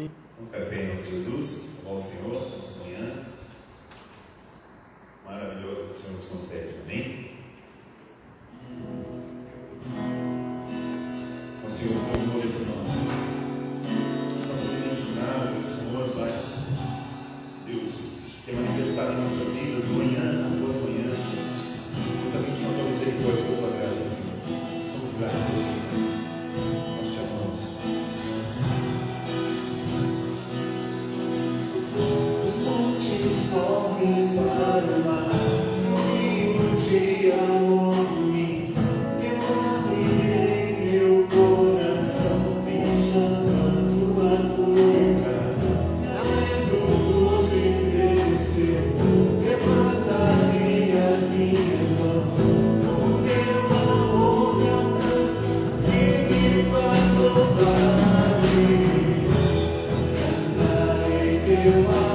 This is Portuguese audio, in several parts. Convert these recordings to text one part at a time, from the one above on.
Vamos ficar bem em nome de Jesus, ao Senhor, nesta manhã maravilhosa que o Senhor nos concede, amém? O Senhor colocou por nós essa manhã mencionada, o Senhor vai, Deus, quer manifestar em nossas vidas, manhã após manhã, juntamente com a tua misericórdia e com a tua graça, Senhor. Somos gratos a Ti, nós te amamos. Os montes correm para o mar, rio de amor-me, eu abrirei meu coração, me chamando a noiva, alegro de crescer, levantarei as minhas mãos, o teu amor me alcança, que me faz louvar-te, cantarei teu amor.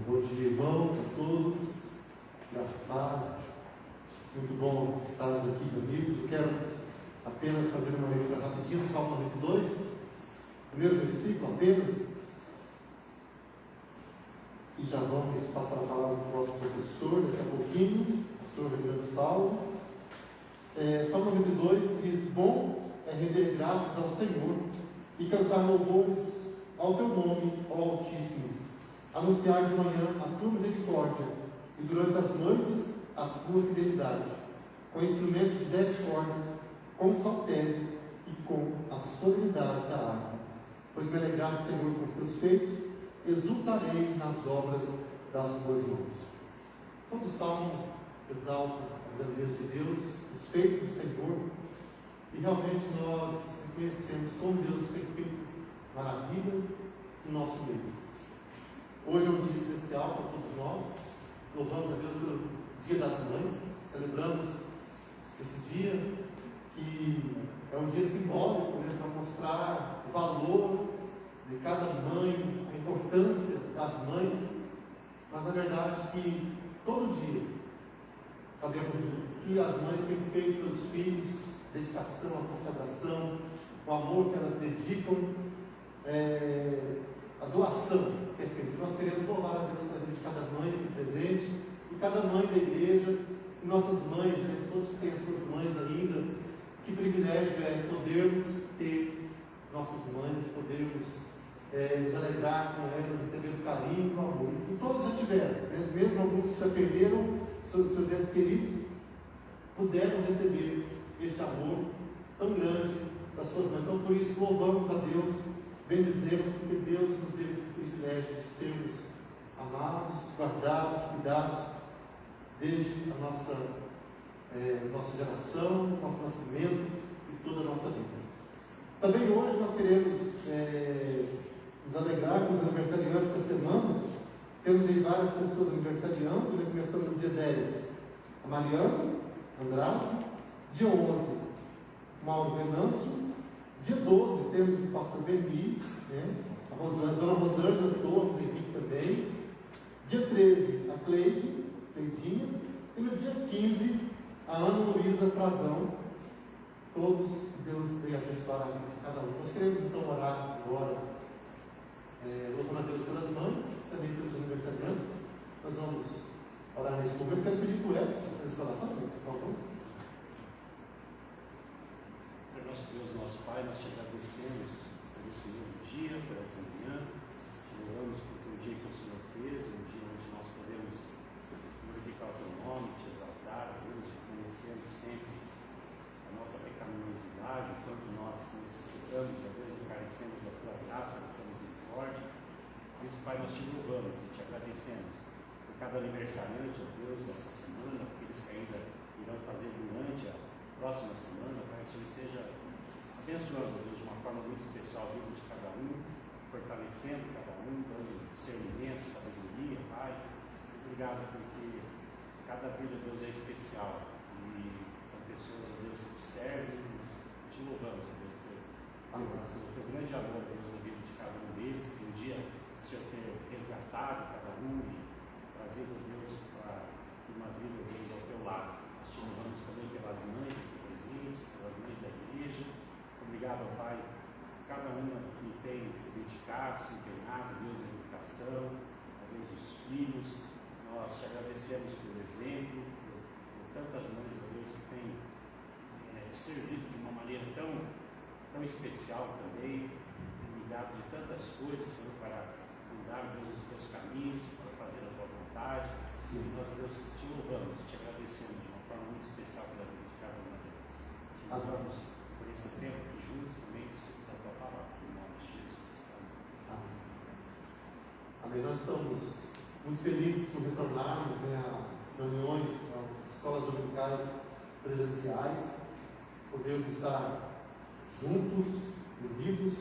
Bom dia, irmãos, a todos. Graças a Deus. Muito bom estarmos aqui reunidos. Eu quero apenas fazer uma leitura rapidinho do Salmo 92, primeiro versículo apenas. E já vamos passar a palavra para o nosso professor daqui a pouquinho, pastor Reverendo Saulo. Salmo 92 diz: bom é render graças ao Senhor e cantar louvores ao teu nome, ó Altíssimo. Anunciar de manhã a tua misericórdia e durante as noites a tua fidelidade, com instrumentos de 10 cordas, com saltério e com a sonoridade da harpa. Pois me alegraste, Senhor, com os teus feitos, exultarei nas obras das tuas mãos. Todo salmo exalta a grandeza de Deus, os feitos do Senhor, e realmente nós reconhecemos como Deus tem feito maravilhas no nosso meio. Hoje é um dia especial para todos nós. Louvamos a Deus pelo Dia das Mães. Celebramos esse dia, que é um dia simbólico, né, para mostrar o valor de cada mãe, a importância das mães, mas na verdade que todo dia sabemos o que as mães têm feito pelos filhos, dedicação, a consagração, o amor que elas dedicam, a doação que é feita. Nós queremos louvar a Deus pela vida de cada mãe aqui presente, e cada mãe da igreja, e nossas mães, né, todos que têm as suas mães ainda. Que privilégio é podermos ter nossas mães, podermos nos alegrar com elas, receber o carinho, o amor. E todos já tiveram, né? Mesmo alguns que já perderam seus entes queridos, puderam receber este amor tão grande das suas mães. Então, por isso, louvamos a Deus, bendizemos, porque Deus nos deu esse privilégio de sermos amados, guardados, cuidados, desde a nossa geração, nosso nascimento e toda a nossa vida. Também hoje nós queremos nos alegrar com os aniversariantes da semana. Temos aí várias pessoas aniversariando, né? Começando no dia 10, a Mariana Andrade. Dia 11, Mauro Venâncio. Dia 12 temos o pastor Beni, né? A Dona Rosângela Torres, Henrique também. Dia 13, a Cleidinha. E no dia 15, a Ana Luísa Frazão. Todos, Deus venha abençoar a vida de cada um. Nós queremos então orar agora, louvando a Deus pelas mães, também pelos aniversariantes. Nós vamos orar nesse momento. Quero pedir para o Edson fazer essa oração, por favor. Senhor nosso Deus, nosso Pai, nós te agradecemos por esse novo dia, por essa manhã. Te louvamos por o dia que o Senhor fez, um dia onde nós podemos glorificar o teu nome, te exaltar, Deus, reconhecendo sempre a nossa pecaminosidade, o quanto nós necessitamos, a Deus, e carecemos da tua graça, da tua misericórdia. Por isso, Pai, nós te louvamos e te agradecemos por cada aniversariante, ó Deus, dessa semana, aqueles que ainda irão fazer durante a próxima semana, Pai, que o Senhor esteja abençoando, Deus, de uma forma muito especial a vida de cada um, fortalecendo cada um, dando discernimento, sabedoria, Pai. Obrigado porque cada vida, Deus, é especial e são pessoas, ó Deus, que te servem. Te louvamos, ó Deus, pelo teu grande amor, Deus, na vida de cada um deles, que um dia filhos. Nós te agradecemos pelo exemplo, por tantas mães, ó Deus, que têm servido de uma maneira tão especial também, ligado de tantas coisas, Senhor, para andar, Deus, nos teus caminhos, para fazer a tua vontade. Sim. E nós, Deus, te louvamos e te agradecemos de uma forma muito especial pela vida de cada uma delas. Te louvamos por esse tempo que juntos também discutimos a tua palavra, em nome de Jesus. Amém. Amém. Nós estamos muito felizes por retornarmos, né, às reuniões, às escolas dominicais presenciais, podermos estar juntos, unidos.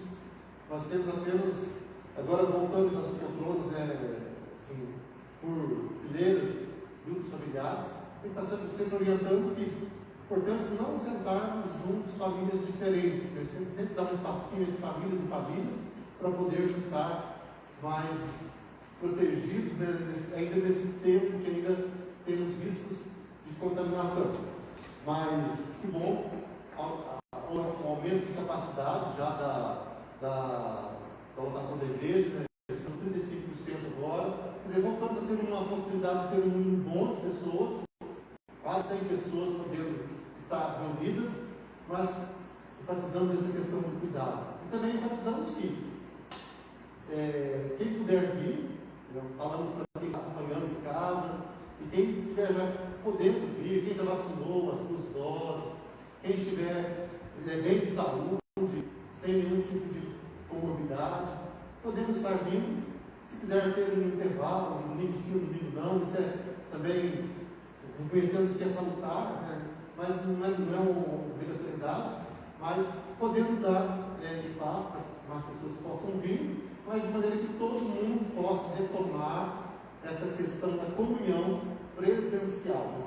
Nós temos apenas, agora voltamos às poltronas, né, assim, por fileiras, grupos familiares, e está sempre orientando que é importante não sentarmos juntos famílias diferentes, né? Sempre dar um espacinho entre famílias e famílias para podermos estar mais protegidos, né, ainda nesse tempo que ainda temos riscos de contaminação. Mas que bom, o aumento de capacidade já da lotação da igreja, né? Estamos 35% agora. Quer dizer, voltamos a ter uma possibilidade de ter um número bom de pessoas, quase 100 pessoas podendo estar reunidas, mas enfatizamos essa questão do cuidado. E também enfatizamos que quem puder vir, falamos para quem está acompanhando de casa, e quem estiver já podendo vir, quem já vacinou as 2 doses, quem estiver bem de saúde, sem nenhum tipo de comorbidade, podemos estar vindo. Se quiser ter um intervalo, um domingo sim, um domingo não, isso também reconhecemos que é salutar, né? Mas não é uma obrigatoriedade, mas podemos dar espaço para que mais pessoas possam vir, mas de maneira que todo mundo possa retomar essa questão da comunhão presencial.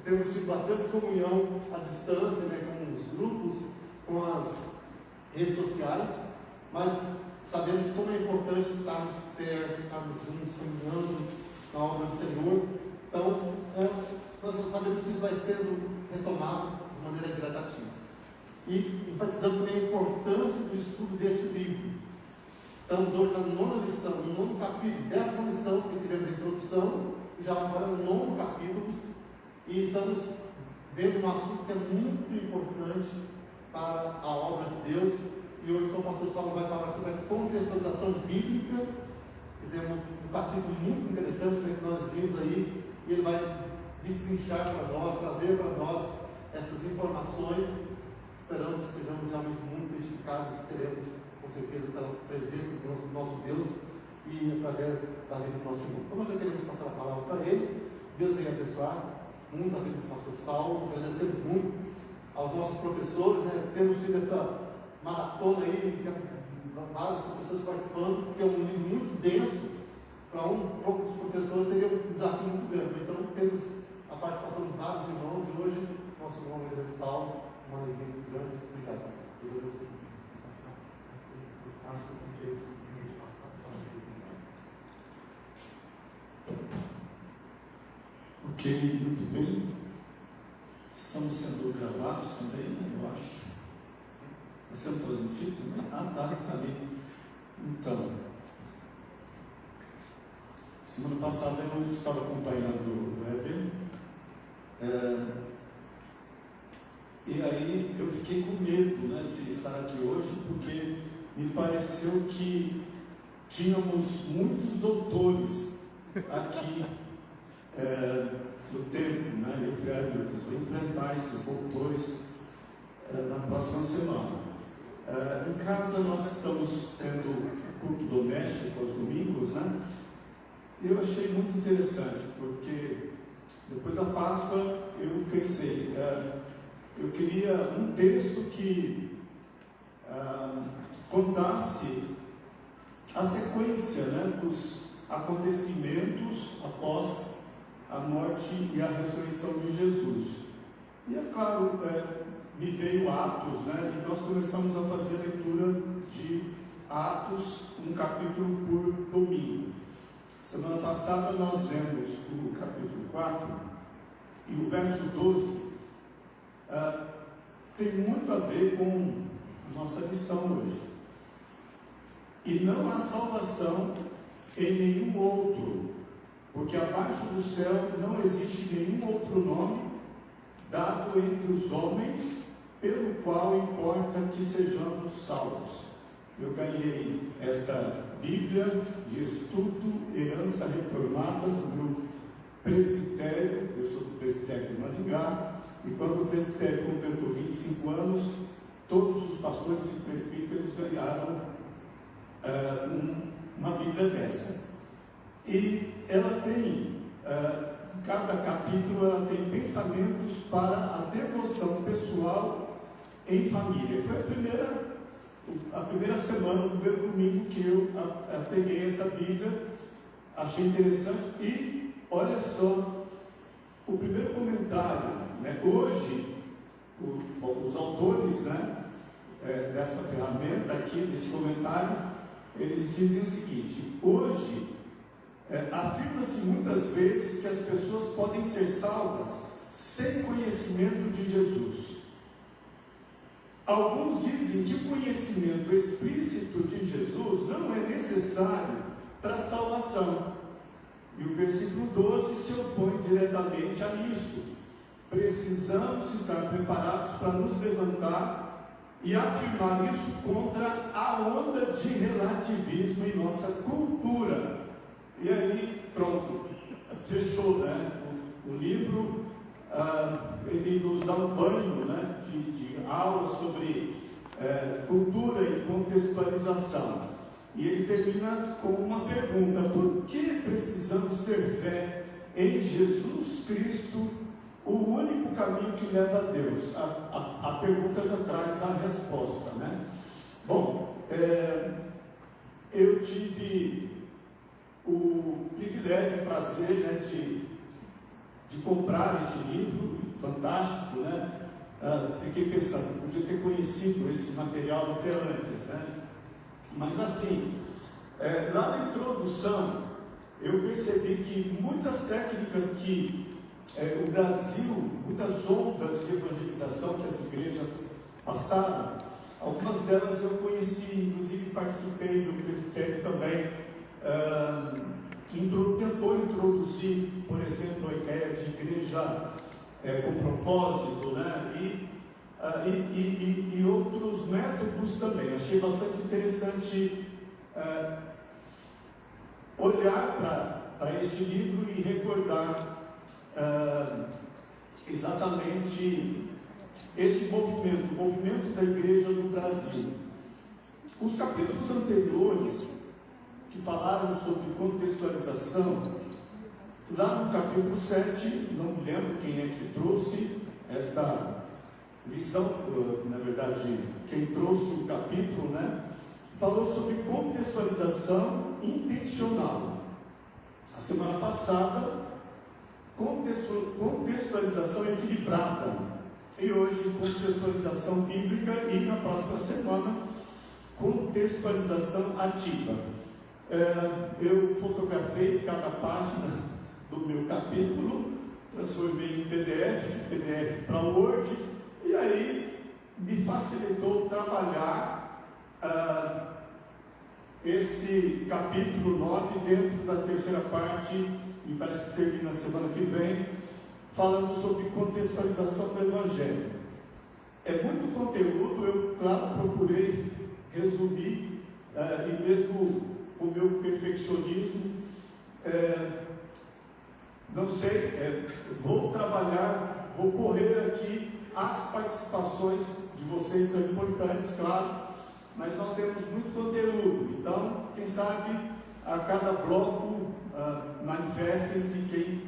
Temos tido bastante comunhão à distância, né, com os grupos, com as redes sociais, mas sabemos como é importante estarmos perto, estarmos juntos, caminhando na obra do Senhor. Então, nós sabemos que isso vai sendo retomado de maneira gradativa. E enfatizando também a importância do estudo deste livro. Estamos hoje na 9ª lição, no 9º capítulo, 10ª lição, que tivemos a introdução, e já agora no 9º capítulo, e estamos vendo um assunto que é muito importante para a obra de Deus. E hoje então, o pastor Saulo vai falar sobre a contextualização bíblica, quer dizer, um capítulo muito interessante, né, que nós vimos aí, e ele vai destrinchar para nós, trazer para nós essas informações. Esperamos que sejamos realmente muito edificados e seremos, com certeza, pela presença do nosso Deus e através da vida do nosso irmão. Então, nós já queremos passar a palavra para ele. Deus venha abençoar muito a vida do pastor Saulo. Agradecemos muito aos nossos professores, né? Temos tido essa maratona aí, vários professores participando, porque é um livro muito denso. Para poucos professores seria um desafio muito grande. Então, temos a participação de vários irmãos, e hoje, nosso irmão Guilherme Saulo, uma alegria muito grande. Obrigado. Deus abençoe. Ok, muito bem. Estamos sendo gravados também, né, eu acho. Está sendo transmitido também? Está ali. Então, semana passada eu estava acompanhando o Weber, e aí eu fiquei com medo, né, de estar aqui hoje, porque me pareceu que tínhamos muitos doutores aqui no tempo, né? Eu falei, meu Deus, vou enfrentar esses doutores na próxima semana. Em casa nós estamos tendo culto doméstico aos domingos, né? E eu achei muito interessante, porque depois da Páscoa eu pensei, eu queria um texto que contasse a sequência, né, dos acontecimentos após a morte e a ressurreição de Jesus. E é claro, me veio Atos, né, e nós começamos a fazer a leitura de Atos, um capítulo por domingo. Semana passada nós lemos o capítulo 4 e o verso 12 tem muito a ver com a nossa lição hoje. E não há salvação em nenhum outro, porque abaixo do céu não existe nenhum outro nome dado entre os homens pelo qual importa que sejamos salvos. Eu ganhei esta Bíblia de estudo, herança reformada do meu presbitério. Eu sou do presbitério de Maringá, e quando o presbitério completou 25 anos, todos os pastores e presbíteros ganharam uma Bíblia dessa. E ela tem, em cada capítulo, ela tem pensamentos para a devoção pessoal em família. Foi a primeira semana, o primeiro domingo que eu peguei essa Bíblia, achei interessante. E olha só, o primeiro comentário, né? Hoje, os autores, né, dessa ferramenta aqui, desse comentário, eles dizem o seguinte: hoje, afirma-se muitas vezes que as pessoas podem ser salvas sem conhecimento de Jesus. Alguns dizem que o conhecimento explícito de Jesus não é necessário para a salvação. E o versículo 12 se opõe diretamente a isso. Precisamos estar preparados para nos levantar e afirmar isso contra a onda de relativismo em nossa cultura. E aí, pronto, fechou, né? O livro, ele nos dá um banho, né, de aula sobre cultura e contextualização. E ele termina com uma pergunta: por que precisamos ter fé em Jesus Cristo, o único caminho que leva a Deus? A pergunta já traz a resposta, né? Bom, eu tive o privilégio, o prazer, né, de comprar este livro, fantástico, né? Fiquei pensando, podia ter conhecido esse material até antes, né? Mas assim, lá na introdução, eu percebi que muitas técnicas que o Brasil, muitas ondas de evangelização que as igrejas passaram, algumas delas eu conheci, inclusive participei do presbitério também. Tentou introduzir, por exemplo, a ideia de igreja com propósito, né? E outros métodos também. Achei bastante interessante olhar para este livro e recordar exatamente este movimento, o movimento da igreja no Brasil. Os capítulos anteriores, que falaram sobre contextualização, lá no capítulo 7, não me lembro quem é que trouxe esta lição, na verdade, quem trouxe o capítulo, né, falou sobre contextualização intencional. A semana passada, contextualização equilibrada, e hoje contextualização bíblica, e na próxima semana, contextualização ativa. Eu fotografei cada página do meu capítulo, transformei em PDF, de PDF para Word, e aí me facilitou trabalhar esse capítulo 9 dentro da terceira parte, me parece que termina a semana que vem, falando sobre contextualização do Evangelho. É muito conteúdo, eu, claro, procurei resumir, e mesmo o meu perfeccionismo, não sei, vou trabalhar, vou correr aqui. As participações de vocês são importantes, claro, mas nós temos muito conteúdo, então, quem sabe, a cada bloco, manifestem-se quem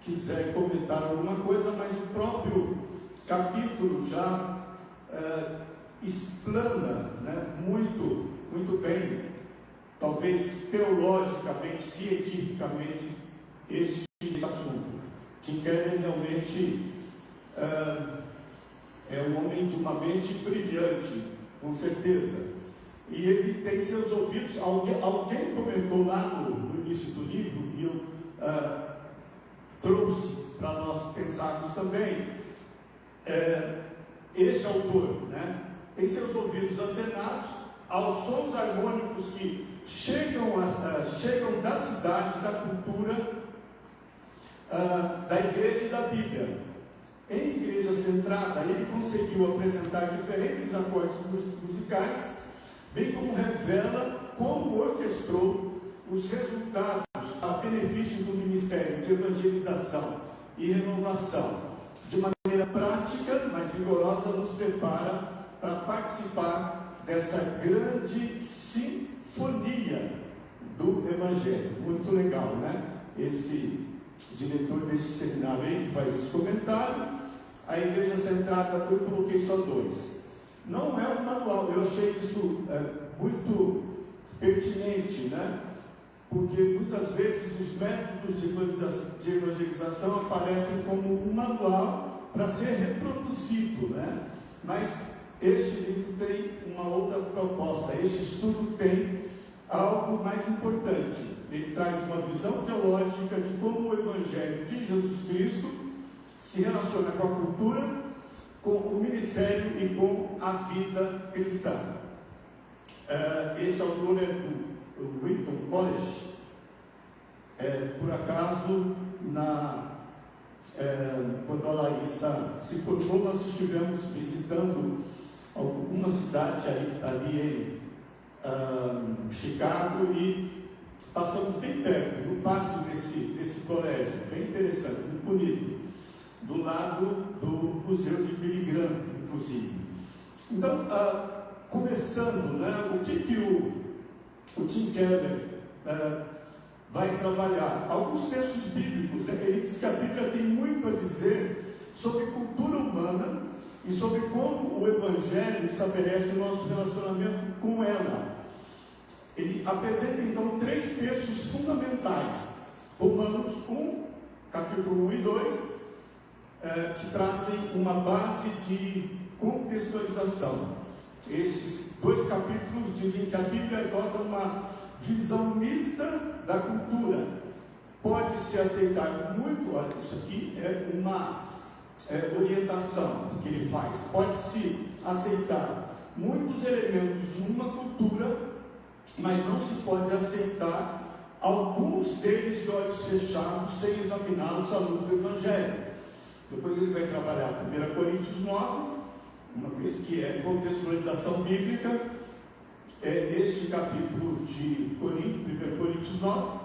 quiser comentar alguma coisa, mas o próprio capítulo já explana, né, muito bem, talvez teologicamente, cientificamente, este assunto. Tim Keller realmente é um homem de uma mente brilhante, com certeza, e ele tem seus ouvidos. Alguém comentou lá no início do livro, e eu trouxe para nós pensarmos também. Este autor, né, tem seus ouvidos antenados aos sons harmônicos que chegam da cidade, da cultura, da igreja e da Bíblia. Em Igreja Centrada, ele conseguiu apresentar diferentes acordes musicais, bem como revela como orquestrou os resultados a benefício do ministério de evangelização e renovação. De maneira prática, mas vigorosa, nos prepara para participar dessa grande sinfonia do Evangelho. Muito legal, né? Esse diretor deste seminário aí que faz esse comentário. A Igreja Centrada, eu coloquei só 2. Não é um manual, eu achei isso muito pertinente, né? Porque muitas vezes os métodos de evangelização aparecem como um manual para ser reproduzido, né? Mas este livro tem uma outra proposta, este estudo tem algo mais importante. Ele traz uma visão teológica de como o Evangelho de Jesus Cristo se relaciona com a cultura, com o ministério e com a vida cristã. Esse autor é do Wheaton College. Por acaso, quando a Larissa se formou, nós estivemos visitando alguma cidade ali em Chicago e passamos bem perto, no pátio desse colégio, bem interessante, muito bonito, do lado do Museu de Billy Graham, inclusive. Então, começando, né, o que o Tim Keller vai trabalhar? Alguns textos bíblicos, né? Ele diz que a Bíblia tem muito a dizer sobre cultura humana e sobre como o Evangelho estabelece o nosso relacionamento com ela. Ele apresenta então 3 textos fundamentais: Romanos 1, capítulo 1 e 2, que trazem uma base de contextualização. Estes 2 capítulos dizem que a Bíblia adota uma visão mista da cultura. Pode-se aceitar muito, olha, isso aqui é uma orientação que ele faz. Pode-se aceitar muitos elementos de uma cultura, mas não se pode aceitar alguns deles de olhos fechados, sem examiná-los à luz do Evangelho. Depois ele vai trabalhar 1 Coríntios 9, uma vez que é contextualização bíblica. Este capítulo de 1 Coríntios 9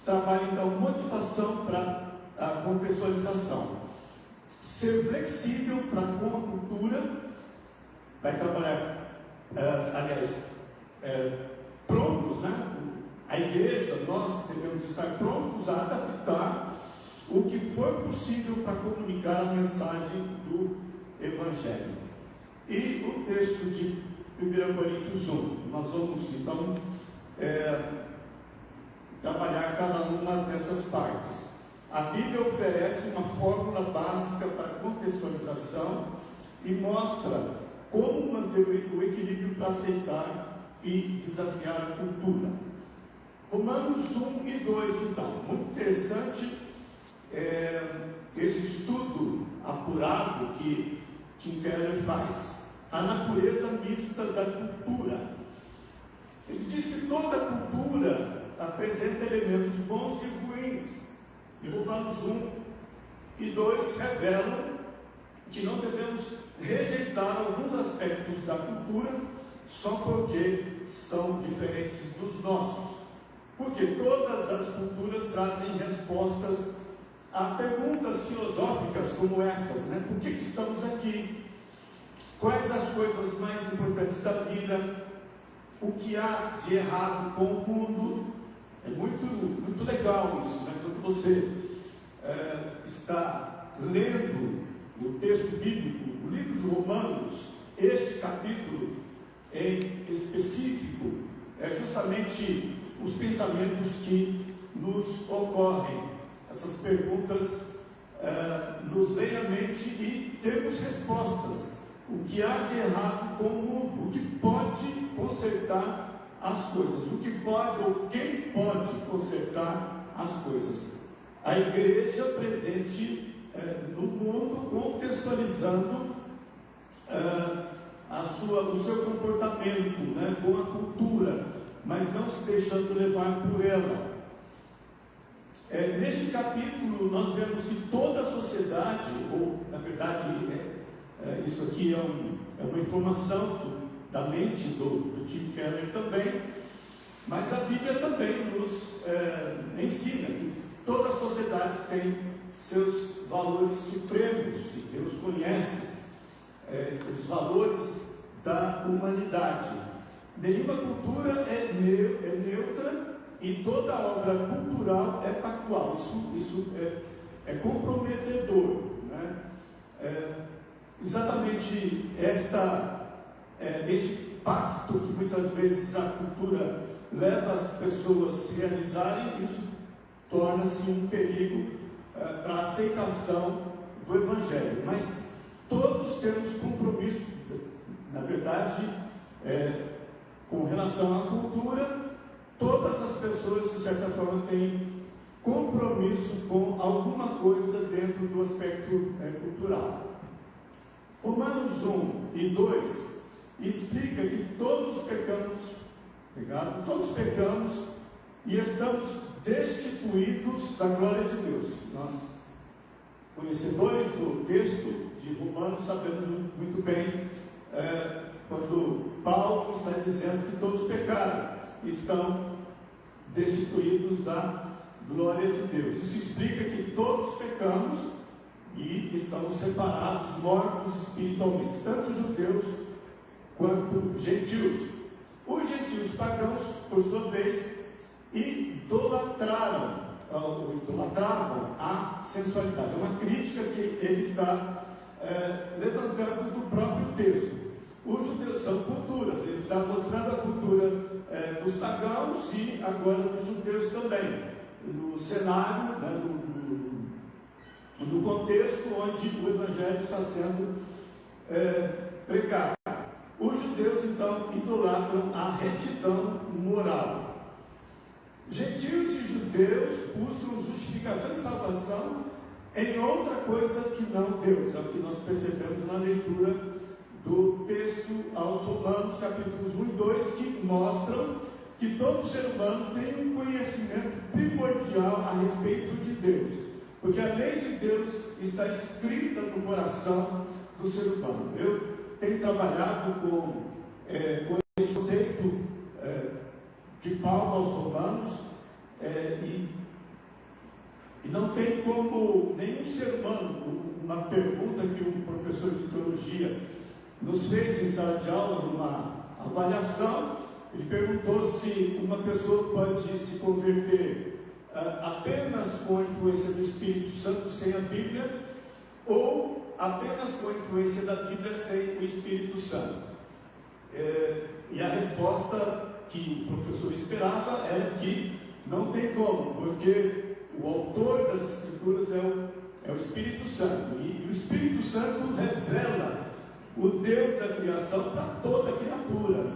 trabalha então motivação para a contextualização. Ser flexível para com a cultura, vai trabalhar, prontos, né? A igreja, nós devemos estar prontos a adaptar o que for possível para comunicar a mensagem do Evangelho. E o texto de 1 Coríntios 1, nós vamos então trabalhar cada uma dessas partes. A Bíblia oferece uma fórmula básica para contextualização e mostra como manter o equilíbrio para aceitar e desafiar a cultura. Romanos 1 e 2, então, muito interessante esse estudo apurado que Tim Keller faz. A natureza mista da cultura. Ele diz que toda cultura apresenta elementos bons e ruins. E Romanos 1 e 2 revelam que não devemos rejeitar alguns aspectos da cultura só porque são diferentes dos nossos. Porque todas as culturas trazem respostas a perguntas filosóficas como essas, né? Por que estamos aqui? Quais as coisas mais importantes da vida? O que há de errado com o mundo? É muito legal isso, né? Quando você está lendo o texto bíblico, o livro de Romanos, este capítulo em específico, é justamente os pensamentos que nos ocorrem. Essas perguntas nos vêm à mente e temos respostas. O que há de errado com o mundo? O que pode consertar as coisas? O que pode ou quem pode consertar as coisas? A igreja presente no mundo, contextualizando o seu comportamento, né, com a cultura, mas não se deixando levar por ela. Neste capítulo nós vemos que toda a sociedade, ou na verdade, isso aqui é uma informação da mente do Tim Keller também, mas a Bíblia também nos ensina que toda a sociedade tem seus valores supremos, e Deus conhece os valores da humanidade. Nenhuma cultura é neutra, e toda obra cultural é pactual. Isso é comprometedor, né? Exatamente este pacto que muitas vezes a cultura leva as pessoas a se realizarem, isso torna-se um perigo para a aceitação do Evangelho. Mas todos temos compromisso, na verdade, com relação à cultura. Todas as pessoas, de certa forma, têm compromisso com alguma coisa dentro do aspecto cultural. Romanos 1 e 2 explica que todos pecamos, todos pecamos e estamos destituídos da glória de Deus. Nós, conhecedores do texto de Romanos, sabemos muito bem quando Paulo está dizendo que todos pecaram, estão destituídos da glória de Deus. Isso explica que todos pecamos e estamos separados, mortos espiritualmente, tanto judeus quanto gentios. Os gentios pagãos, por sua vez, idolatravam a sensualidade. É uma crítica que ele está levantando do próprio texto. Os judeus são culturas, ele está mostrando a cultura dos pagãos e agora dos judeus também, no cenário, no contexto onde o Evangelho está sendo pregado. Os judeus então idolatram a retidão moral. Gentios e judeus buscam justificação e salvação em outra coisa que não Deus. É o que nós percebemos na leitura do texto aos Romanos, capítulos 1 e 2, que mostram que todo ser humano tem um conhecimento primordial a respeito de Deus, porque a lei de Deus está escrita no coração do ser humano. Eu tenho trabalhado com esse conceito de Paulo aos Romanos, e não tem como nenhum ser humano, uma pergunta que um professor de teologia nos fez em sala de aula, numa avaliação, ele perguntou se uma pessoa pode se converter apenas com a influência do Espírito Santo sem a Bíblia, ou apenas com a influência da Bíblia sem o Espírito Santo. E a resposta que o professor esperava era que não tem como, porque o autor das Escrituras é o Espírito Santo, e o Espírito Santo revela o Deus da criação para toda criatura,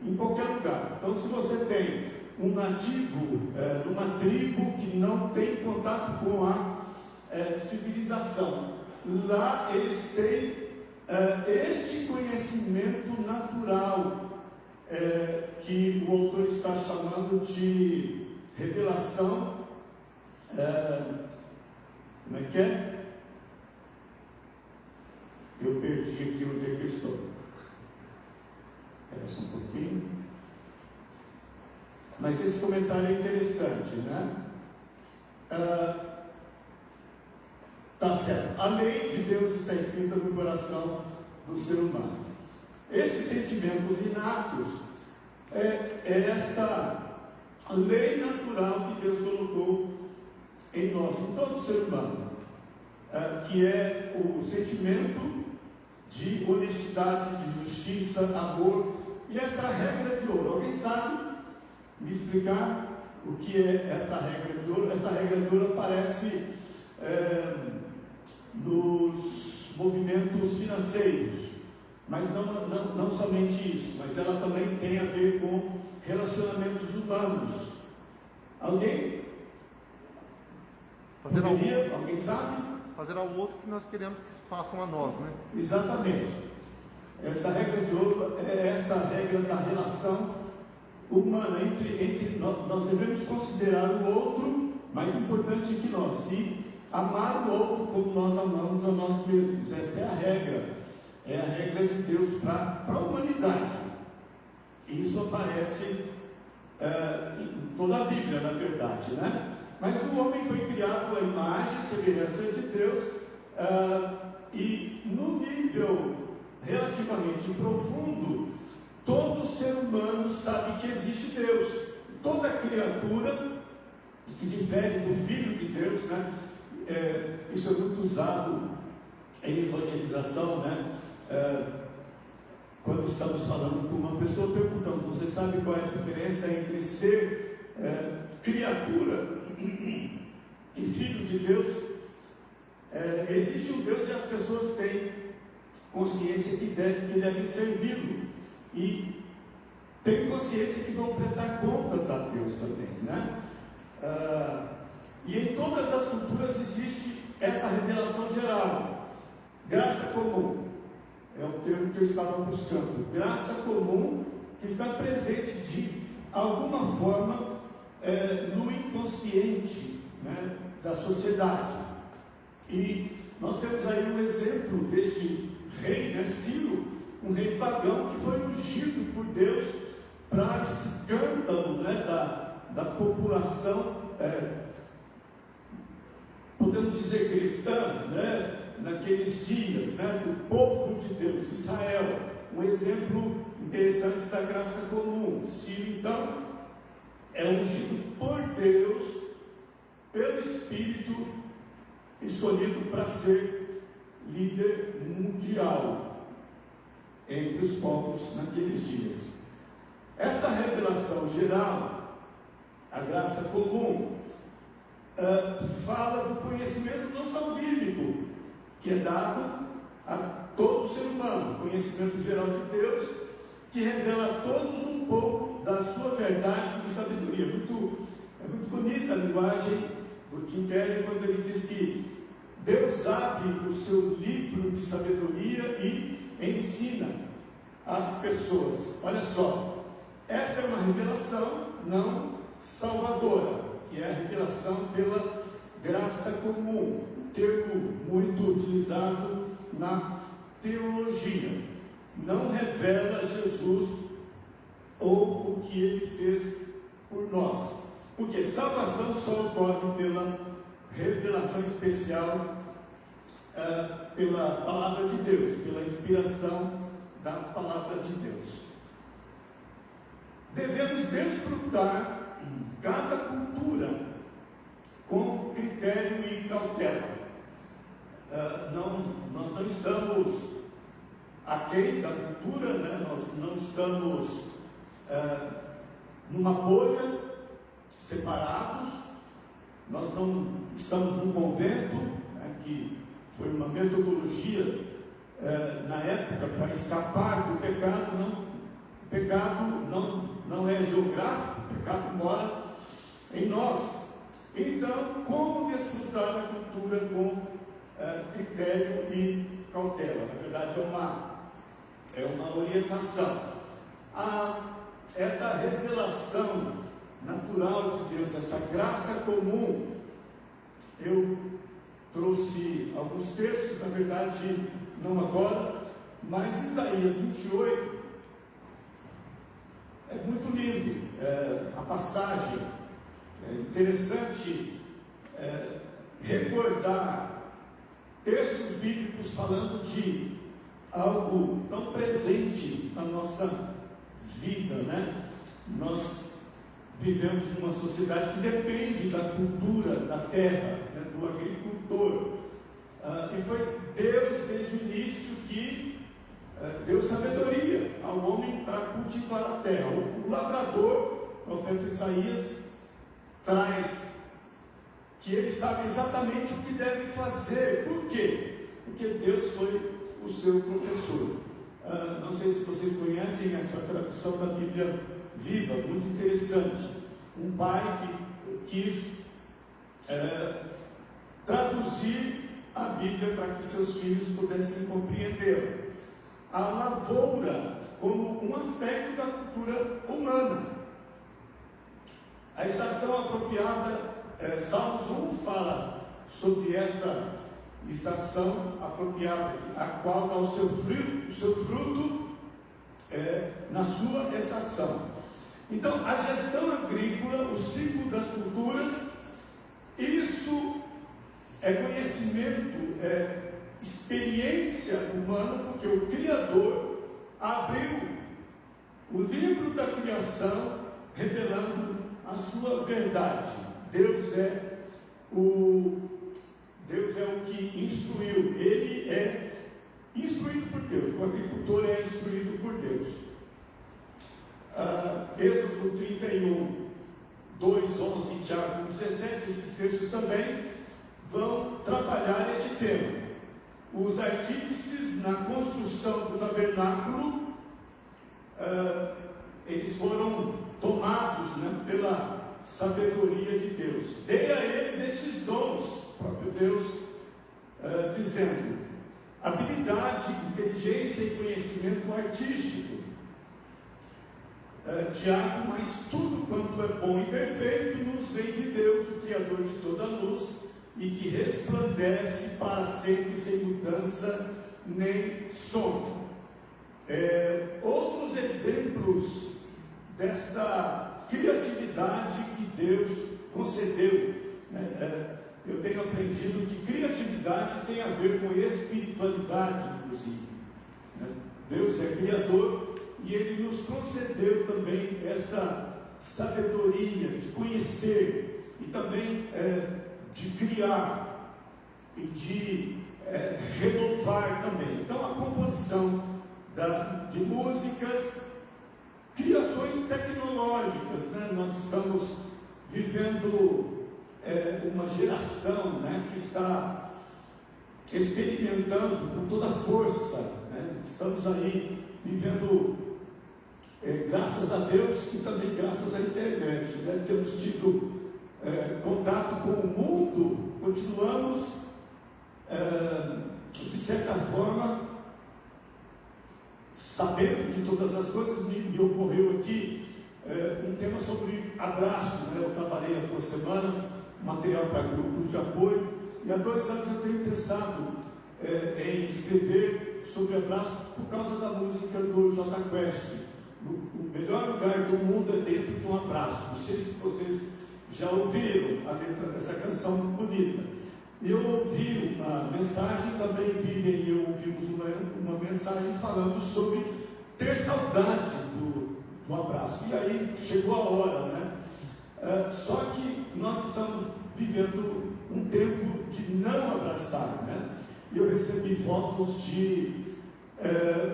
em qualquer lugar. Então, se você tem um nativo numa tribo que não tem contato com a civilização, lá eles têm este conhecimento natural que o autor está chamando de revelação. Como é que é? Eu perdi aqui onde é que eu estou. Espera só um pouquinho. Mas esse comentário é interessante, né? Tá certo. A lei de Deus está escrita no coração do ser humano. Esses sentimentos inatos é esta lei natural que Deus colocou em nós, em todo ser humano, que é o sentimento de honestidade, de justiça, amor, e essa regra de ouro. Alguém sabe me explicar o que é essa regra de ouro? Essa regra de ouro aparece nos movimentos financeiros, mas não somente isso, mas ela também tem a ver com relacionamentos humanos. Alguém? Alguém sabe? Fazer ao outro que nós queremos que façam a nós, né? Exatamente. Essa regra de ouro é esta regra da relação humana entre nós. Nós devemos considerar o outro mais importante que nós. E amar o outro como nós amamos a nós mesmos. Essa é a regra de Deus para a humanidade. E isso aparece em toda a Bíblia, na verdade, né? Mas o homem foi criado à imagem e semelhança de Deus, e no nível relativamente profundo, todo ser humano sabe que existe Deus. Toda criatura que difere do Filho de Deus, né? Isso é muito usado em evangelização, né? Quando estamos falando com uma pessoa, perguntamos: você sabe qual é a diferença entre ser criatura e filho de Deus? Existe um Deus e as pessoas têm consciência que devem servi-lo, e têm consciência que vão prestar contas a Deus também, né? E em todas as culturas existe essa revelação geral, graça comum. É o termo que eu estava buscando. Graça comum que está presente de alguma forma no inconsciente, né, da sociedade. E nós temos aí um exemplo deste rei, né, Ciro, um rei pagão que foi ungido por Deus para escândalo, né, da população, podemos dizer cristã, né? Naqueles dias, né, do povo de Deus, Israel. Um exemplo interessante da graça comum. Ciro, então, é ungido por Deus, pelo Espírito, escolhido para ser líder mundial entre os povos naqueles dias. Essa revelação geral, a graça comum, fala do conhecimento não salvífico, que é dado a todo ser humano, conhecimento geral de Deus, que revela a todos um pouco da sua verdade e sabedoria. É muito bonita a linguagem do Tim Keller quando ele diz que Deus abre o seu livro de sabedoria e ensina as pessoas. Olha só, esta é uma revelação não salvadora, que é a revelação pela graça comum, termo muito utilizado na teologia. Não revela Jesus ou o que ele fez por nós, porque salvação só ocorre pela revelação especial, pela palavra de Deus, pela inspiração da palavra de Deus. Devemos desfrutar cada cultura com critério e cautela. Nós não estamos aquém da cultura, né? Nós não estamos numa bolha, separados. Nós não estamos num convento, né, que foi uma metodologia na época para escapar do pecado. O pecado não é geográfico, o pecado mora em nós. Então, como desfrutar da cultura com critério e cautela? Na verdade, é uma orientação. Essa revelação natural de Deus, essa graça comum, eu trouxe alguns textos, na verdade, não agora, mas Isaías 28 é muito lindo, a passagem. É interessante recordar textos bíblicos falando de algo tão presente na nossa vida, né? Nós vivemos numa sociedade que depende da cultura da terra, né, do agricultor, e foi Deus desde o início que deu sabedoria ao homem para cultivar a terra. O lavrador, o profeta Isaías, traz que ele sabe exatamente o que deve fazer. Por quê? Porque Deus foi o seu professor. Não sei se vocês conhecem essa tradução da Bíblia Viva, muito interessante. Um pai que quis traduzir a Bíblia para que seus filhos pudessem compreendê-la. A lavoura como um aspecto da cultura humana. A estação apropriada, Salmos 1 fala sobre esta estação apropriada, a qual dá o seu fruto na sua estação. Então, a gestão agrícola, o ciclo das culturas, isso é conhecimento, é experiência humana, porque o Criador abriu o livro da criação revelando a sua verdade. Deus é o que instruiu, ele é instruído por Deus, o agricultor é instruído por Deus. Êxodo 31, 2, 11 e Tiago 17, esses textos também vão trabalhar este tema. Os artífices na construção do tabernáculo, eles foram tomados, né, pela sabedoria de Deus. Dei a eles estes dons, o próprio Deus dizendo, habilidade, inteligência e conhecimento artístico. Tiago, mas tudo quanto é bom e perfeito nos vem de Deus, o Criador de toda a luz, e que resplandece para sempre sem mudança nem sombra. Outros exemplos desta criatividade que Deus concedeu, né? Eu tenho aprendido que criatividade tem a ver com espiritualidade, inclusive, né? Deus é Criador e Ele nos concedeu também esta sabedoria de conhecer e também de criar e de renovar também. Então, a composição de músicas, criações tecnológicas, né? Nós estamos vivendo uma geração, né, que está experimentando com toda a força, né? Estamos aí vivendo, graças a Deus e também graças à internet, né? Temos tido contato com o mundo, continuamos, de certa forma, sabendo de todas as coisas. Me ocorreu aqui um tema sobre abraço, né? Eu trabalhei há 2 semanas, material para grupos de apoio, e há 2 anos eu tenho pensado em escrever sobre abraço por causa da música do Jota Quest. O melhor lugar do mundo é dentro de um abraço. Não sei se vocês já ouviram a letra dessa canção bonita. Eu ouvi uma mensagem, também Vivian e eu ouvimos uma mensagem falando sobre ter saudade do abraço. E aí chegou a hora, né? Só que nós estamos vivendo um tempo de não abraçar, né? E eu recebi fotos de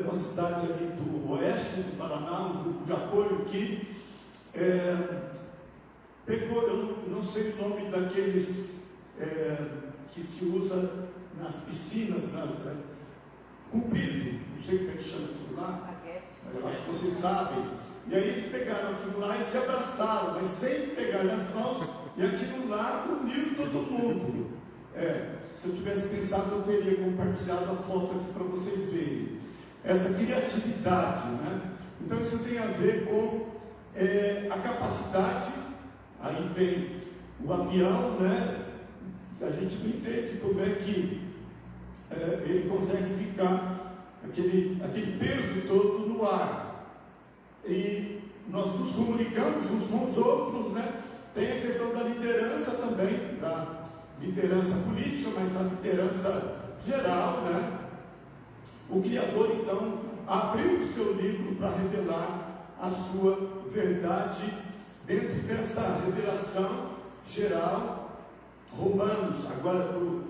uma cidade ali do oeste do Paraná, um grupo de apoio que pegou, eu não sei o nome daqueles que se usa nas piscinas, comprido, não sei como é que chama aquilo lá, eu acho que vocês sabem. E aí eles pegaram aquilo lá e se abraçaram, mas sem pegar nas mãos, e aquilo lá uniu todo mundo. Se eu tivesse pensado, eu teria compartilhado a foto aqui para vocês verem. Essa criatividade, né? Então isso tem a ver com a capacidade. Aí vem o avião, né? A gente não entende como é que ele consegue ficar aquele peso todo no ar. E nós nos comunicamos uns com os outros, né? Tem a questão da liderança também, da liderança política, mas a liderança geral, né? O Criador, então, abriu o seu livro para revelar a sua verdade dentro dessa revelação geral. Romanos, agora do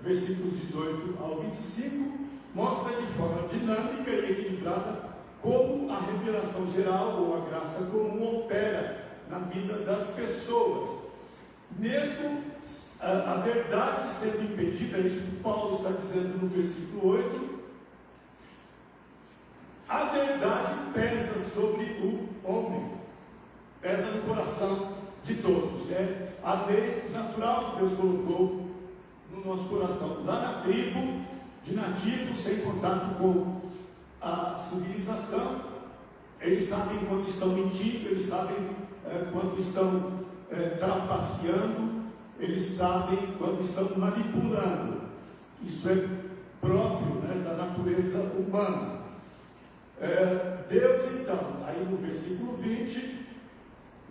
versículos 18 ao 25, mostra de forma dinâmica e equilibrada como a revelação geral ou a graça comum opera na vida das pessoas. Mesmo a verdade sendo impedida, é isso que Paulo está dizendo no versículo 8, a verdade pesa sobre o homem, pesa no coração de todos. É a lei natural que Deus colocou no nosso coração. Lá na tribo de nativos, sem contato com a civilização, eles sabem quando estão mentindo, eles sabem quando estão trapaceando, eles sabem quando estão manipulando. Isso é próprio, né, da natureza humana. Deus, então, aí no versículo 20,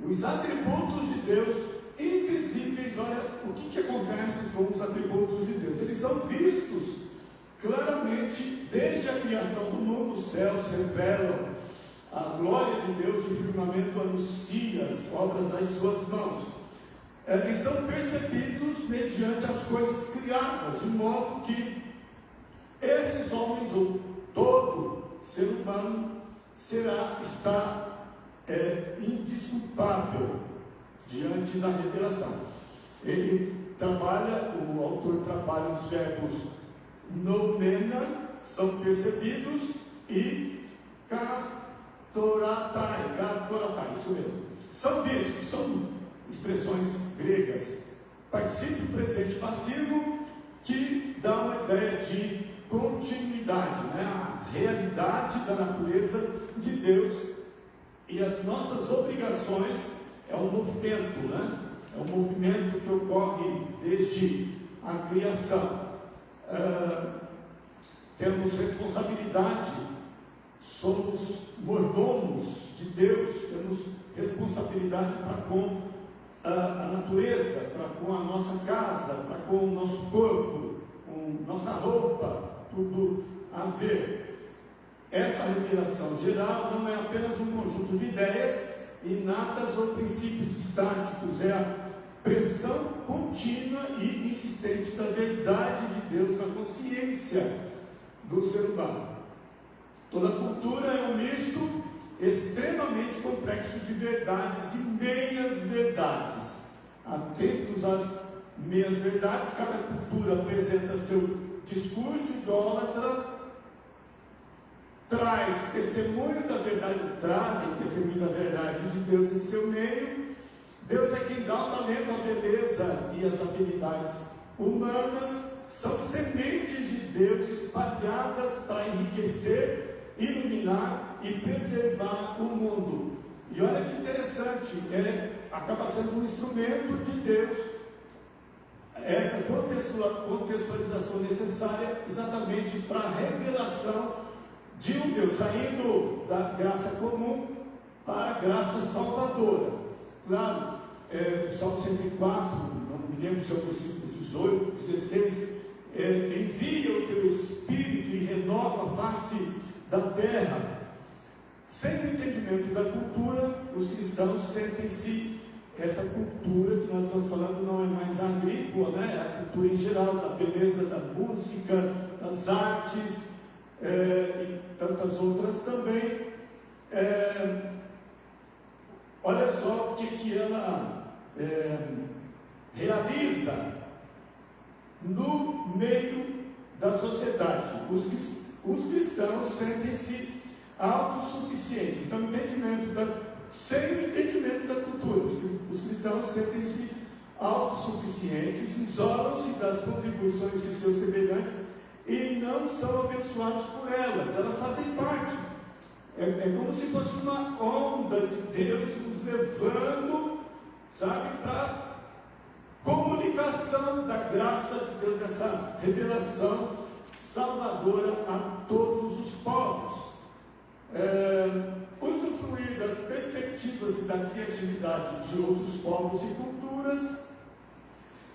os atributos de Deus invisíveis. Olha o que acontece com os atributos de Deus. Eles são vistos claramente desde a criação do mundo. Os céus revelam a glória de Deus, o firmamento anuncia as obras das suas mãos. Eles são percebidos mediante as coisas criadas, de modo que esses homens, ou todo ser humano, está indisculpável diante da revelação. O autor trabalha os verbos noumena, são percebidos, e katoratai, isso mesmo, são vistos, são expressões gregas, particípio presente passivo, que dá uma ideia de continuidade, né? A realidade da natureza de Deus, e as nossas obrigações é um movimento, né? É um movimento que ocorre desde a criação. Temos responsabilidade, somos mordomos de Deus, temos responsabilidade para com a natureza, para com a nossa casa, para com o nosso corpo, com nossa roupa, tudo a ver. Esta revelação geral não é apenas um conjunto de ideias inatas ou princípios estáticos, é a pressão contínua e insistente da verdade de Deus na consciência do ser humano. Toda cultura é um misto extremamente complexo de verdades e meias-verdades. Atentos às meias-verdades, cada cultura apresenta seu discurso idólatra, trazem testemunho da verdade de Deus em seu meio. Deus é quem dá o talento, a beleza e as habilidades humanas, são sementes de Deus espalhadas para enriquecer, iluminar e preservar o mundo. E olha que interessante, acaba sendo um instrumento de Deus, essa contextualização necessária exatamente para a revelação de um Deus, saindo da graça comum para a graça salvadora. Claro, o Salmo 104, não me lembro se é o versículo 18, 16, envia o teu Espírito e renova a face da terra. Sem o entendimento da cultura, os cristãos sentem-se, essa cultura que nós estamos falando não é mais agrícola, né? É a cultura em geral, da beleza, da música, das artes, e tantas outras também. Olha só o que ela realiza no meio da sociedade. Os cristãos sentem-se autossuficientes. Então, sem o entendimento da cultura, os cristãos sentem-se autossuficientes, isolam-se das contribuições de seus semelhantes e não são abençoados por elas. Elas fazem parte. É como se fosse uma onda de Deus nos levando, sabe, para comunicação da graça de Deus, dessa revelação salvadora a todos os povos. Usufruir das perspectivas e da criatividade de outros povos e culturas,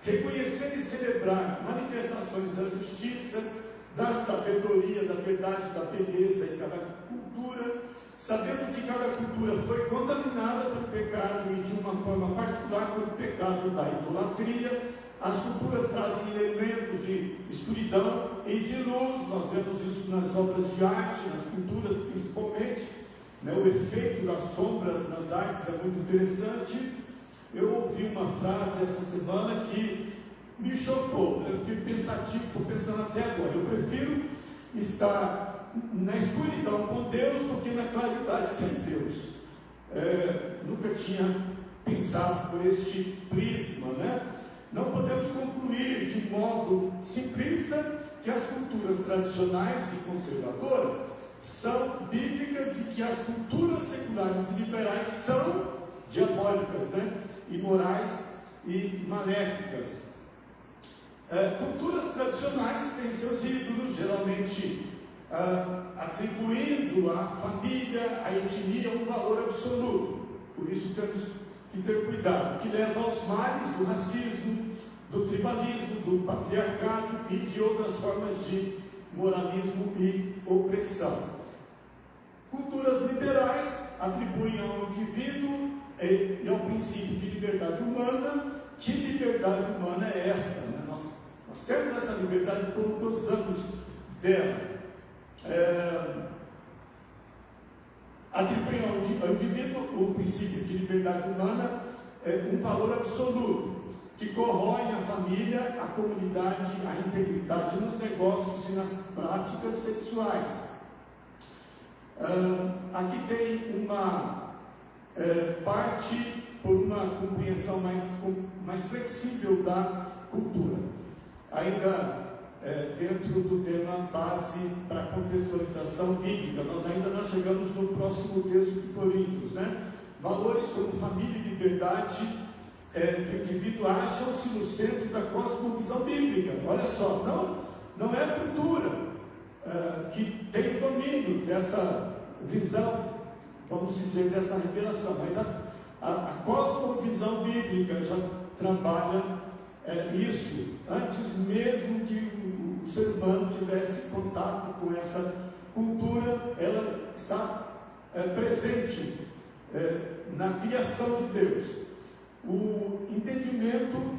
reconhecer e celebrar manifestações da justiça, da sabedoria, da verdade, da beleza em cada cultura, sabendo que cada cultura foi contaminada pelo pecado e de uma forma particular pelo pecado da idolatria. As culturas trazem elementos de escuridão e de luz. Nós vemos isso nas obras de arte, nas pinturas principalmente, né? O efeito das sombras nas artes é muito interessante. Eu ouvi uma frase essa semana que me chocou. Eu fiquei pensativo, estou pensando até agora. Eu prefiro estar na escuridão com Deus do que na claridade sem Deus. Nunca tinha pensado por este prisma, né? Não podemos concluir de modo simplista que as culturas tradicionais e conservadoras são bíblicas e que as culturas seculares e liberais são diabólicas, né? Imorais e maléficas. Culturas tradicionais têm seus ídolos, geralmente atribuindo à família, à etnia, um valor absoluto. Por isso temos que ter cuidado, que leva aos males do racismo, do tribalismo, do patriarcado e de outras formas de moralismo e opressão. Culturas liberais atribuem ao indivíduo e ao princípio de liberdade humana. Que liberdade humana é essa? Né? Nós temos essa liberdade como gozamos dela. Atribuem ao indivíduo o princípio de liberdade humana, um valor absoluto, que corrói a família, a comunidade, a integridade nos negócios e nas práticas sexuais. Aqui tem uma parte por uma compreensão mais flexível da cultura. Ainda dentro do tema base para contextualização bíblica, nós ainda não chegamos no próximo texto de Coríntios, né? Valores como família e liberdade do indivíduo acham-se no centro da cosmovisão bíblica. Olha só, não é a cultura que tem o domínio dessa visão, vamos dizer, dessa revelação, mas a cosmovisão bíblica já trabalha isso, antes mesmo que o ser humano tivesse contato com essa cultura. Ela está presente na criação de Deus. O entendimento,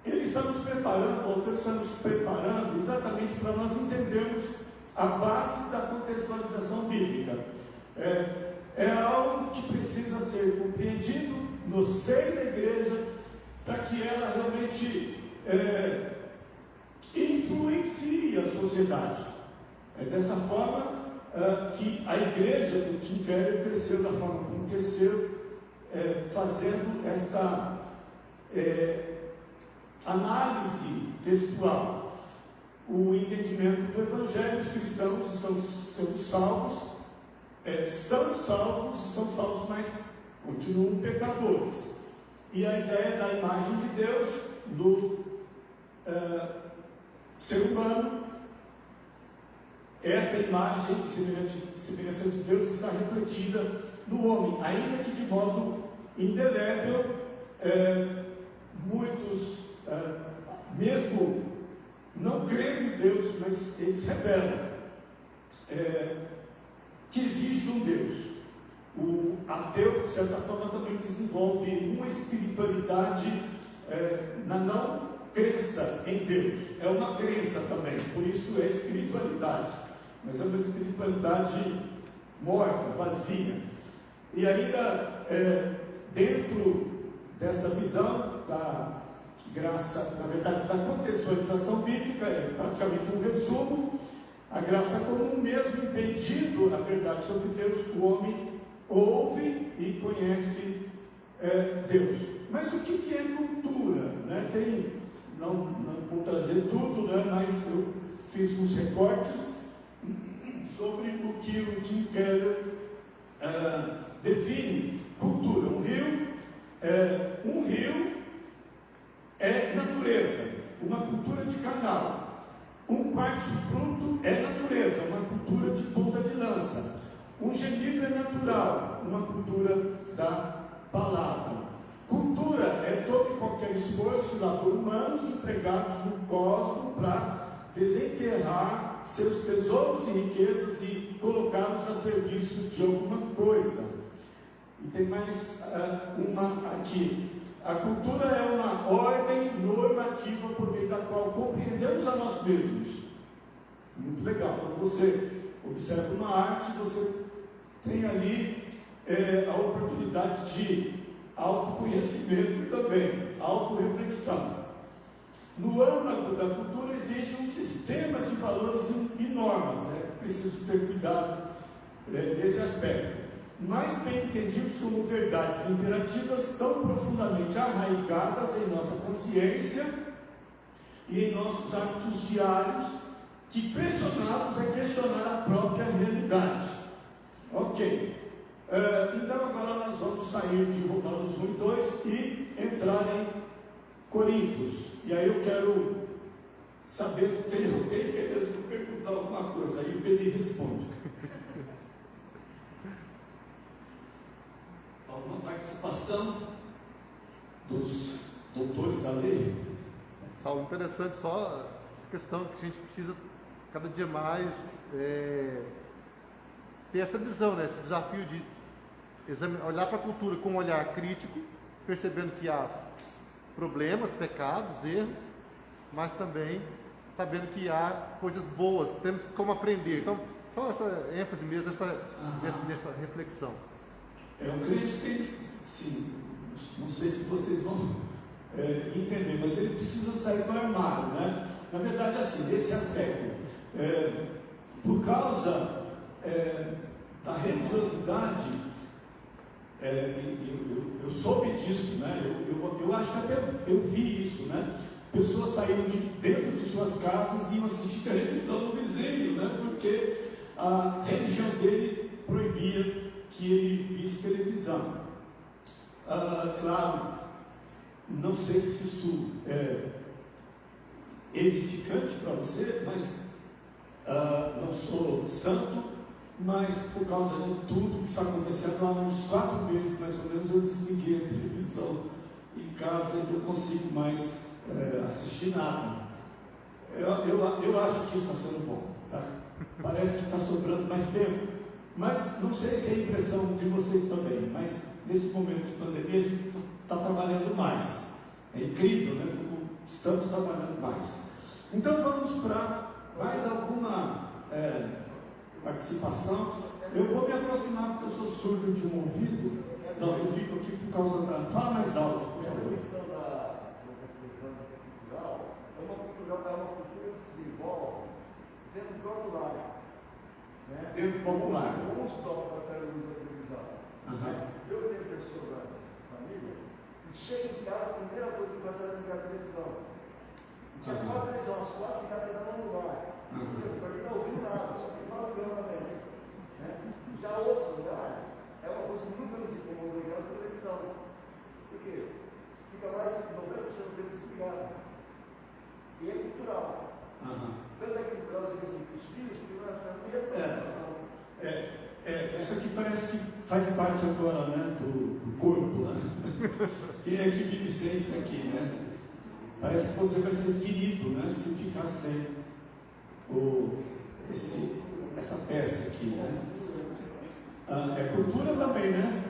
ele está nos preparando, o autor está nos preparando exatamente para nós entendermos a base da contextualização bíblica. É algo que precisa ser compreendido no seio da igreja, para que ela realmente influencie a sociedade. É dessa forma que a igreja do Tim Keller cresceu da forma como cresceu, fazendo esta análise textual. O entendimento do Evangelho: os cristãos são salvos, mas continuam pecadores. E a ideia da imagem de Deus no ser humano, esta imagem semelhança de Deus está refletida no homem, ainda que de modo indelével. Muitos, mesmo não crendo em Deus, mas eles revelam que existe um Deus. O ateu, de certa forma, também desenvolve uma espiritualidade na não crença em Deus. É uma crença também, por isso é espiritualidade, mas é uma espiritualidade morta, vazia. E ainda dentro dessa visão da graça, na verdade da contextualização bíblica, é praticamente um resumo. A graça comum, mesmo impedindo a verdade sobre Deus, o homem ouve e conhece Deus. Mas o que é cultura? Né? Não vou trazer tudo, né? Mas eu fiz uns recortes sobre o que o Tim Keller define cultura. Um rio é natureza, uma cultura de canal. Um quartzo bruto é natureza, uma cultura de ponta de lança. Um gemido é natural, uma cultura da palavra. Cultura é todo e qualquer esforço por humanos empregados no cosmos para desenterrar seus tesouros e riquezas e colocá-los a serviço de alguma coisa. E tem mais uma aqui. A cultura é uma ordem normativa por meio da qual compreendemos a nós mesmos. Muito legal. Quando você observa uma arte, você tem ali a oportunidade de autoconhecimento também, autorreflexão. No âmago da cultura existe um sistema de valores e normas. É preciso ter cuidado nesse aspecto. Mais bem entendidos como verdades imperativas tão profundamente arraigadas em nossa consciência e em nossos hábitos diários, que questioná-los é questionar a própria realidade. Ok. Então agora nós vamos sair de Romanos 1 e 2 e entrar em Coríntios. E aí eu quero saber se tem alguém querendo perguntar alguma coisa. Aí o Pedro responde. Alguma participação dos doutores a lei? Saulo, interessante só essa questão que a gente precisa cada dia mais ter essa visão, né? Esse desafio de olhar para a cultura com um olhar crítico, percebendo que há problemas, pecados, erros, mas também sabendo que há coisas boas, temos como aprender. Então, só essa ênfase mesmo nessa reflexão. O crente tem, sim, não sei se vocês vão entender, mas ele precisa sair do armário, né? Na verdade, assim, nesse aspecto, por causa da religiosidade, eu soube disso, né? Eu acho que até eu vi isso, né? Pessoas saíram de dentro de suas casas e iam assistir televisão no vizinho, né? Porque a religião dele proibia que ele visse televisão. Claro, não sei se isso é edificante para você, mas não sou santo, mas por causa de tudo que está acontecendo, há uns 4 meses mais ou menos eu desliguei a televisão em casa e não consigo mais assistir nada. Eu acho que isso está sendo bom, tá? Parece que está sobrando mais tempo, mas não sei se é impressão de vocês também, mas nesse momento de pandemia a gente está trabalhando mais. É incrível, né? Como estamos trabalhando mais. Então vamos para mais alguma participação. Eu vou me aproximar porque eu sou surdo de um ouvido. Não, eu fico aqui por causa da... Fala mais alto, por favor. Essa questão da conclusão cultural é uma cultura que se desenvolve dentro do próprio lar. Né? Dentro popular. Alguns tocam para a luz da televisão. Eu tenho pessoas da família que chegam em casa, a primeira coisa que faz é ligar a televisão. E tinha 4 televisões, as 4 ligadas cada uma no lar. Para quem não está ouvindo nada, só que não ouvindo nada mesmo. Já outros lugares, é uma coisa que nunca nos incomodou ligar a televisão. Por quê? Fica mais de 90% do tempo desligado. E é cultural. Tanto é cultural, digo assim, os filhos primeiro essa mesma situação. Isso aqui parece que faz parte agora, né, do corpo, né? Quem é que vive sem isso aqui, né? Parece que você vai ser ferido, né, se ficar sem essa peça aqui, né? É cultura também, né?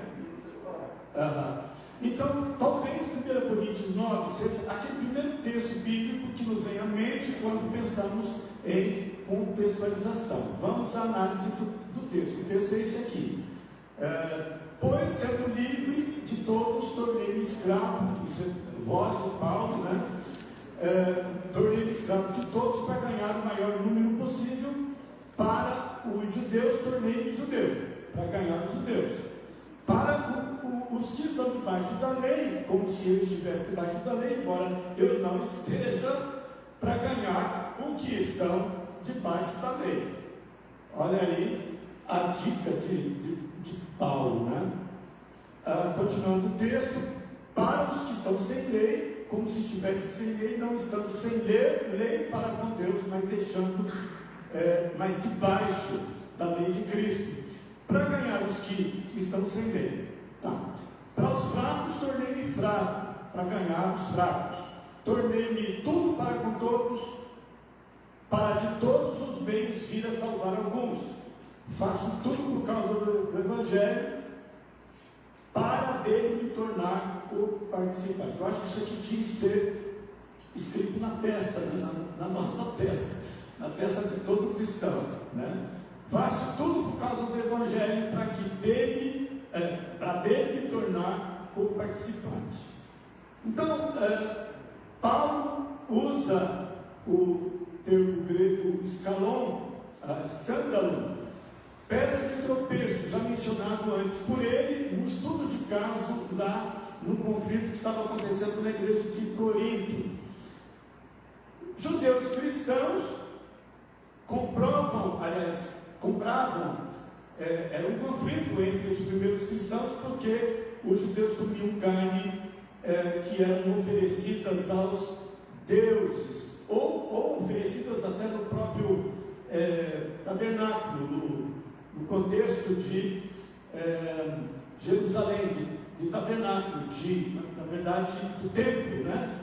Então, talvez 1 Coríntios 9 seja aquele primeiro texto bíblico que nos vem à mente quando pensamos em contextualização. Vamos à análise do texto. O texto é esse aqui. Pois, sendo livre de todos, tornei-me escravo. Isso é voz de Paulo, né? Tornei-me escravo de todos para ganhar o maior número possível. Para os judeus, tornei-me judeu. Para ganhar os judeus. Para os que estão debaixo da lei, como se eu estivesse debaixo da lei, embora eu não esteja, para ganhar o que estão debaixo da lei. Olha aí a dica de Paulo, né? Continuando o texto, para os que estão sem lei, como se estivesse sem lei, não estando sem lei para com Deus, mas deixando mais debaixo da lei de Cristo, para ganhar os que estão sem lei. Para os fracos, tornei-me fraco, para ganhar os fracos. Tornei-me tudo para com todos, para de todos os meios vir a salvar alguns. Faço tudo por causa do Evangelho, para dele me tornar co-participante. Eu acho que isso aqui tinha que ser escrito na testa, né? na nossa testa, na testa de todo cristão, né? Faço tudo por causa do Evangelho, para dele me tornar co-participante. Então, Paulo usa o termo grego escândalo, pedra de tropeço, já mencionado antes por ele, um estudo de caso lá no conflito que estava acontecendo na igreja de Corinto. Judeus cristãos compravam era um conflito entre os primeiros cristãos, porque os judeus comiam carne que eram oferecidas aos deuses, ou oferecidas até no próprio tabernáculo, no contexto de Jerusalém, de tabernáculo, na verdade, do templo, né?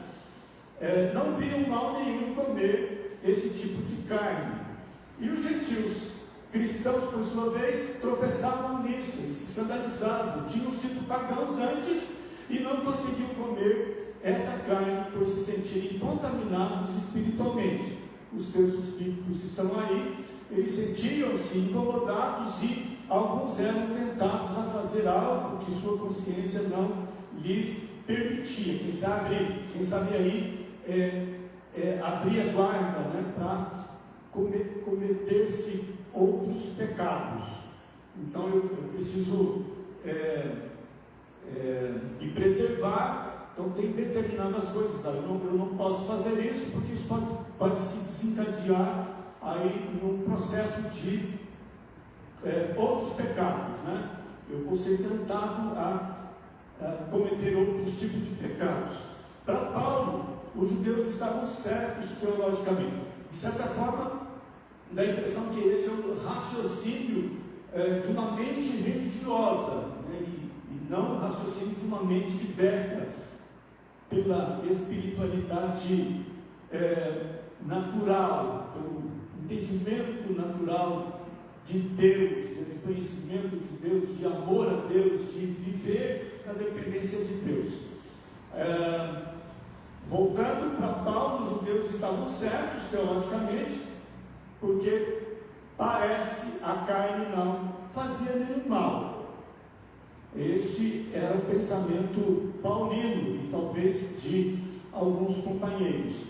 Não viam mal nenhum em comer esse tipo de carne. E os gentios cristãos, por sua vez, tropeçavam nisso, e se escandalizavam. Tinham sido pagãos antes e não conseguiam comer essa carne por se sentirem contaminados espiritualmente. Os textos bíblicos estão aí. Eles sentiam-se incomodados e alguns eram tentados a fazer algo que sua consciência não lhes permitia. Quem sabe aí abrir a guarda, né, para cometer-se outros pecados. Então eu preciso me preservar. Então tem determinadas coisas. Eu não posso fazer isso, porque isso pode se desencadear aí num processo de outros pecados, né? Eu vou ser tentado a cometer outros tipos de pecados. Para Paulo, os judeus estavam certos teologicamente. De certa forma, dá a impressão que esse é o raciocínio de uma mente religiosa, né? E não o raciocínio de uma mente liberta pela espiritualidade natural, pelo entendimento natural de Deus, de conhecimento de Deus, de amor a Deus, de viver na dependência de Deus. Voltando para Paulo, os judeus estavam certos teologicamente, porque parece a carne não fazia nenhum mal. Este era o pensamento paulino e talvez de alguns companheiros.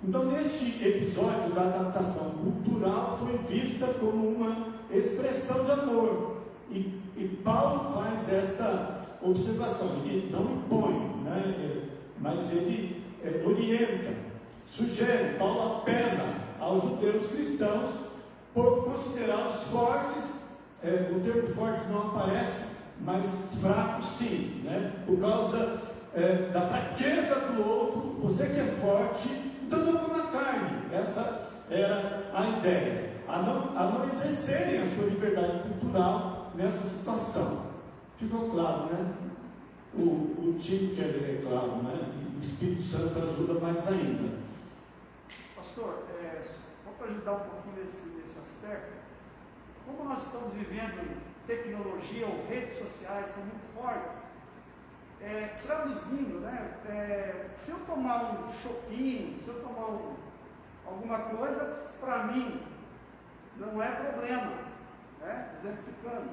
Então, neste episódio da adaptação cultural, foi vista como uma expressão de amor. E Paulo faz esta observação. Ele não impõe, né? Mas ele orienta, sugere. Paulo apela aos judeus cristãos por considerá-los fortes. O termo fortes não aparece, mas fracos sim, né? Por causa da fraqueza do outro. Você que é forte, então não coma carne. Essa era a ideia, a não exercerem a sua liberdade cultural nessa situação. Ficou claro, né? O time quer ler, é claro, né? E o Espírito Santo ajuda mais ainda. Pastor, só para ajudar um pouquinho nesse aspecto, como nós estamos vivendo tecnologia ou redes sociais são muito fortes, traduzindo, né? Se eu tomar um chopinho, se eu tomar alguma coisa, para mim não é problema, né? Exemplificando.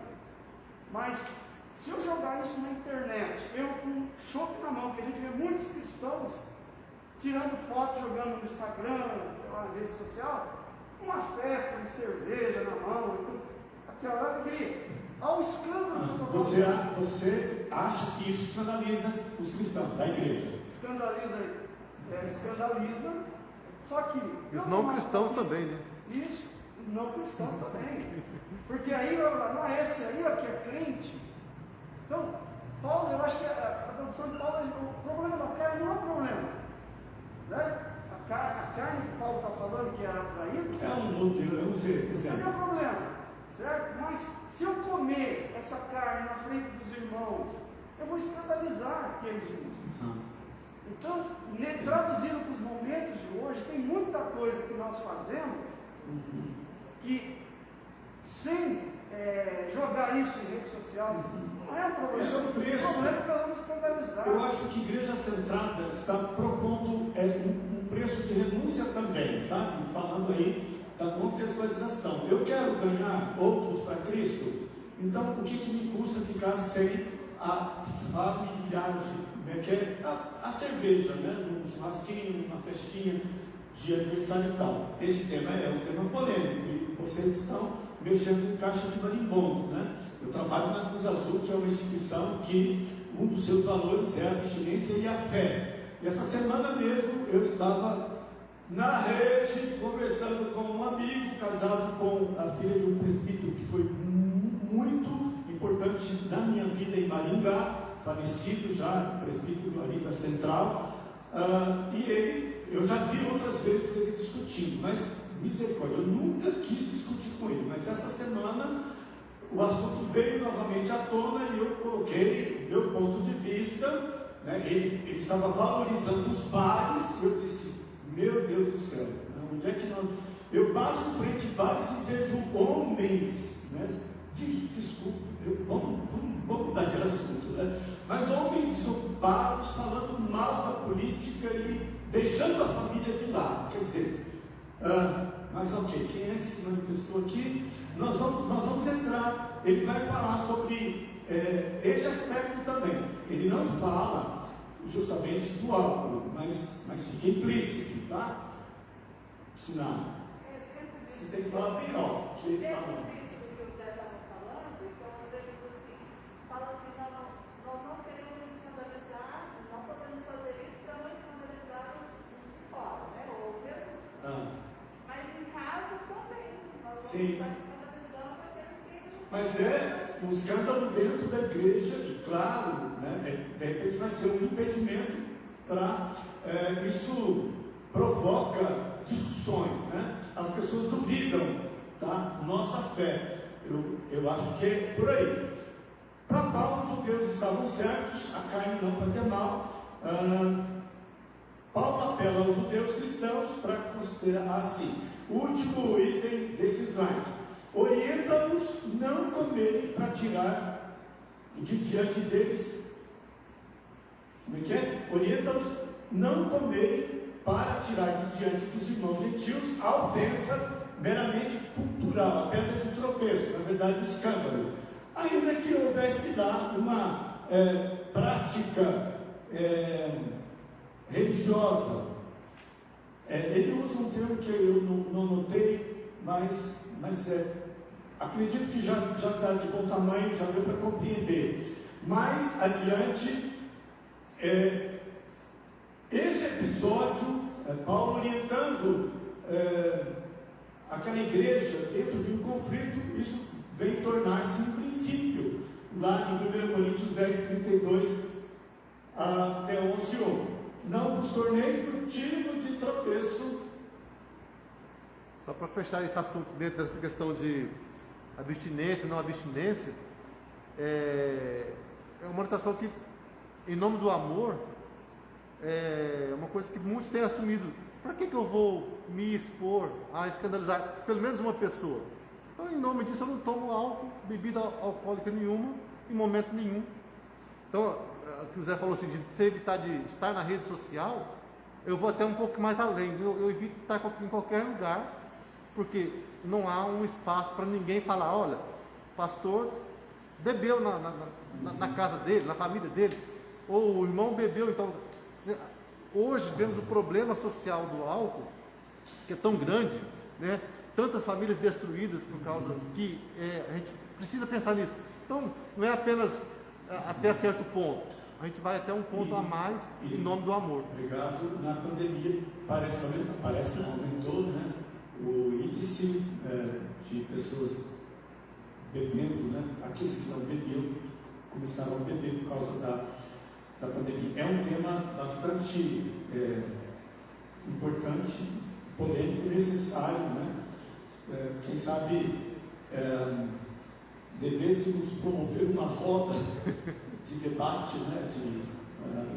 Mas se eu jogar isso na internet, eu com um chopp na mão, que a gente vê muitos cristãos tirando fotos, jogando no Instagram, sei lá, na rede social, uma festa de cerveja na mão, aquela alegria. Há um escândalo. Você acha que isso escandaliza os cristãos, a igreja? Escandaliza, só que... Os não cristãos também, né? Isso, os não cristãos também. Porque aí, não é esse aí que é crente. Então, Paulo, eu acho que a tradução de Paulo, o problema da carne não é um problema. Né? A carne que Paulo está falando, que era traído, é um modelo, eu não sei. não é problema. Certo? Mas se eu comer essa carne na frente dos irmãos, eu vou escandalizar aqueles irmãos. Então, traduzindo para os momentos de hoje, tem muita coisa que nós fazemos que, sem jogar isso em rede social, não é um problema. Isso é um preço. O problema é que nós vamos escandalizar. Eu acho que a Igreja Centrada está propondo um preço de renúncia também, sabe? Falando aí da contextualização. Eu quero ganhar outros para Cristo, então o que me custa ficar sem a familiaridade, né? Que é a cerveja, né? Num churrasquinho, numa festinha de aniversário e tal. Esse tema é um tema polêmico e vocês estão mexendo em caixa de marimbondo, né? Eu trabalho na Cruz Azul, que é uma instituição que um dos seus valores é a abstinência e a fé. E essa semana mesmo eu estava na rede, conversando com um amigo, casado com a filha de um presbítero que foi muito muito importante na minha vida em Maringá, falecido já, presbítero ali da Central, eu já vi outras vezes ele discutindo, mas misericórdia, eu nunca quis discutir com ele, mas essa semana o assunto veio novamente à tona e eu coloquei meu ponto de vista, né? Ele estava valorizando os bares, e eu disse, meu Deus do céu, onde é que nós... Eu passo em frente a bares e vejo homens, né? Desculpa, vamos mudar de assunto, né? Mas homens desocupados, falando mal da política e deixando a família de lado. Quer dizer, mas ok, quem é que se manifestou aqui? Nós vamos entrar, ele vai falar sobre esse aspecto também. Ele não fala justamente do álcool, mas fica implícito, tá? Sinal. Você tem que falar bem alto, porque tá bom. Sim. Mas é um escândalo dentro da igreja, e claro, né, de repente vai ser um impedimento para isso provoca discussões, né? As pessoas duvidam da nossa fé. Eu acho que é por aí. Para Paulo, os judeus estavam certos, a carne não fazia mal. Paulo apela aos judeus cristãos para considerar assim. O último item desse slide: orienta-os não comerem para tirar de diante deles. Como é que é? Orienta-os não comerem para tirar de diante dos irmãos gentios a ofensa meramente cultural, a pedra de tropeço, na verdade o escândalo. Ainda que houvesse lá uma prática religiosa. Ele usa um termo que eu não notei, mas acredito que já está de bom tamanho, já deu para compreender. Mais adiante, esse episódio, Paulo orientando aquela igreja dentro de um conflito, isso vem tornar-se um princípio, lá em 1 Coríntios 10, 32 até 11:1. Não vos torneis motivo de tropeço. Só para fechar esse assunto dentro dessa questão de abstinência, não abstinência, é uma orientação que, em nome do amor, é uma coisa que muitos têm assumido. Para que eu vou me expor a escandalizar pelo menos uma pessoa? Então, em nome disso, eu não tomo álcool, bebida alcoólica nenhuma, em momento nenhum. Então, o que o Zé falou assim, de se evitar de estar na rede social, eu vou até um pouco mais além. Eu evito estar em qualquer lugar, porque não há um espaço para ninguém falar, olha, o pastor bebeu na casa dele, na família dele, ou o irmão bebeu. Então, hoje vemos o problema social do álcool, que é tão grande, né? Tantas famílias destruídas por causa que a gente precisa pensar nisso. Então, não é apenas até certo ponto, a gente vai até um ponto a mais em nome do amor. Obrigado. Na pandemia parece que aumentou, né, o índice de pessoas bebendo, né? Aqueles que não bebiam começaram a beber por causa da pandemia. É um tema bastante importante, polêmico, necessário, né? Quem sabe devêssemos promover uma roda de debate, né, de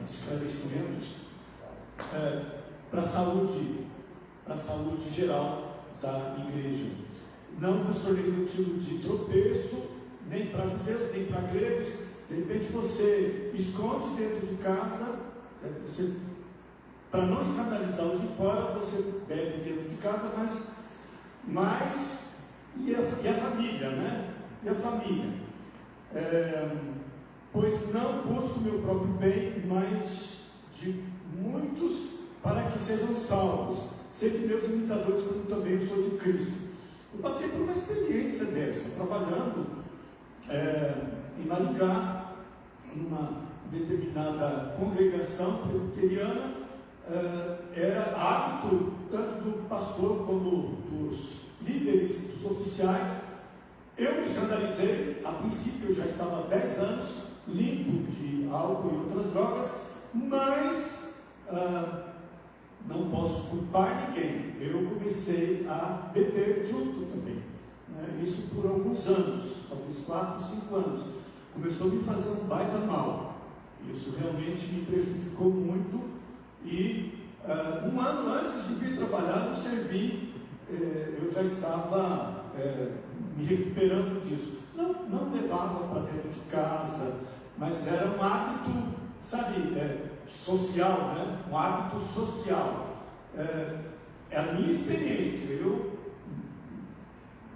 esclarecimentos para a saúde geral da igreja. Não nos torneis motivo de tropeço, nem para judeus, nem para gregos. De repente você esconde dentro de casa, para não escandalizar os de fora, você bebe dentro de casa, mas e a família, né? E a família? Pois não busco o meu próprio bem, mas de muitos, para que sejam salvos. Sede meus imitadores, como também eu sou de Cristo. Eu passei por uma experiência dessa, trabalhando em Maringá, numa determinada congregação presbiteriana. Era hábito, tanto do pastor como dos líderes, dos oficiais, Eu me escandalizei. A princípio eu já estava há 10 anos limpo de álcool e outras drogas, mas não posso culpar ninguém. Eu comecei a beber junto também, né? Isso por alguns anos, talvez 4, 5 anos. Começou a me fazer um baita mal. Isso realmente me prejudicou muito. E um ano antes de vir trabalhar no Servim, eu já estava me recuperando disso. Não levava para dentro de casa, mas era um hábito, sabe, social, né? Um hábito social. É a minha experiência. Eu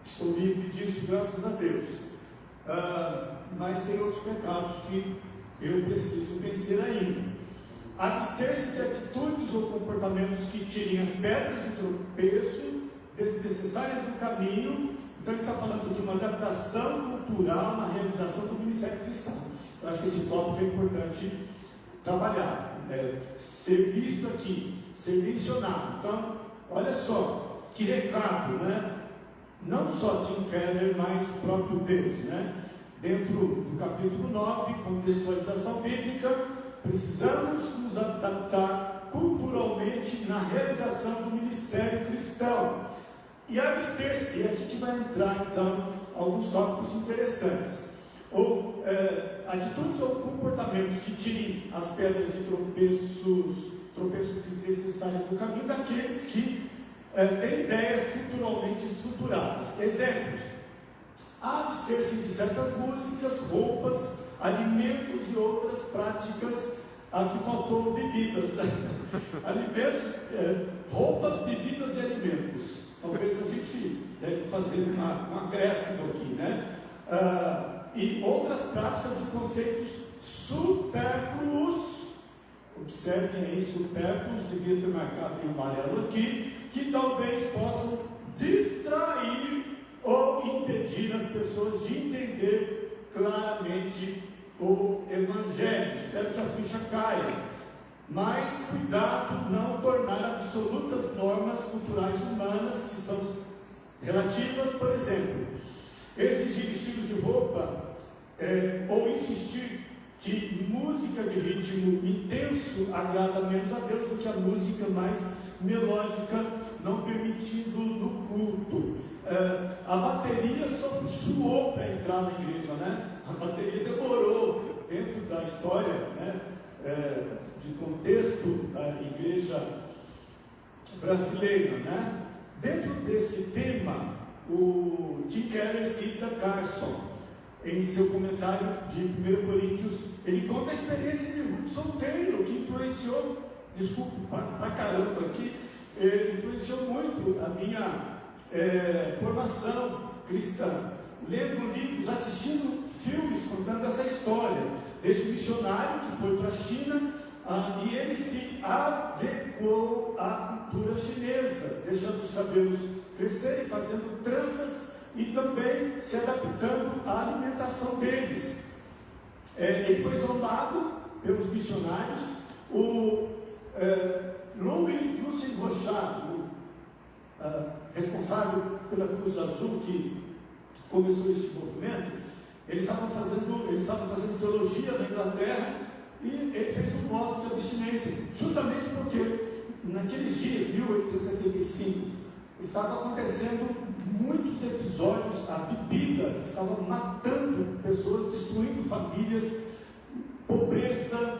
estou livre disso, graças a Deus. Mas tem outros pecados que eu preciso vencer ainda. Abster-se de atitudes ou comportamentos que tirem as pedras de tropeço desnecessárias do caminho. Então ele está falando de uma adaptação cultural na realização do ministério cristão. Eu acho que esse tópico é importante trabalhar, ser visto aqui, ser mencionado. Então, olha só, que recado, né? Não só Tim Keller, mas o próprio Deus, né? Dentro do capítulo 9, contextualização bíblica, precisamos nos adaptar culturalmente na realização do ministério cristão. E abster-se, e é aqui que vai entrar então alguns tópicos interessantes. Ou atitudes ou comportamentos que tirem as pedras de tropeços desnecessários do caminho daqueles que têm ideias culturalmente estruturadas. Exemplos: abster-se de certas músicas, roupas, alimentos e outras práticas. Aqui faltou bebidas, né? Alimentos, roupas, bebidas e alimentos. Talvez a gente deve fazer um acréscimo aqui, né? E outras práticas e conceitos supérfluos. Observem aí, supérfluos, devia ter marcado em amarelo aqui, que talvez possam distrair ou impedir as pessoas de entender claramente o Evangelho. Espero que a ficha caia. Mas cuidado não tornar absolutas normas culturais humanas que são relativas, por exemplo, exigir estilos de roupa ou insistir que música de ritmo intenso agrada menos a Deus do que a música mais melódica, não permitindo no culto. A bateria só suou para entrar na igreja, né? A bateria demorou dentro da história, né? De contexto da igreja brasileira, né? Dentro desse tema, o Tim Keller cita Carson em seu comentário de 1 Coríntios. Ele conta a experiência de um solteiro que influenciou, pra caramba aqui, ele influenciou muito a minha formação cristã, lendo livros, assistindo filmes contando essa história deste missionário que foi para a China, e ele se adequou à cultura chinesa, deixando os cabelos crescerem, fazendo tranças e também se adaptando à alimentação deles. Ele foi zombado pelos missionários. O Louis Lucien Rochat, responsável pela Cruz Azul que começou este movimento, eles estavam fazendo teologia na Inglaterra, e ele fez um voto de abstinência, justamente porque naqueles dias, 1875, estava acontecendo muitos episódios, a bebida estava matando pessoas, destruindo famílias, pobreza,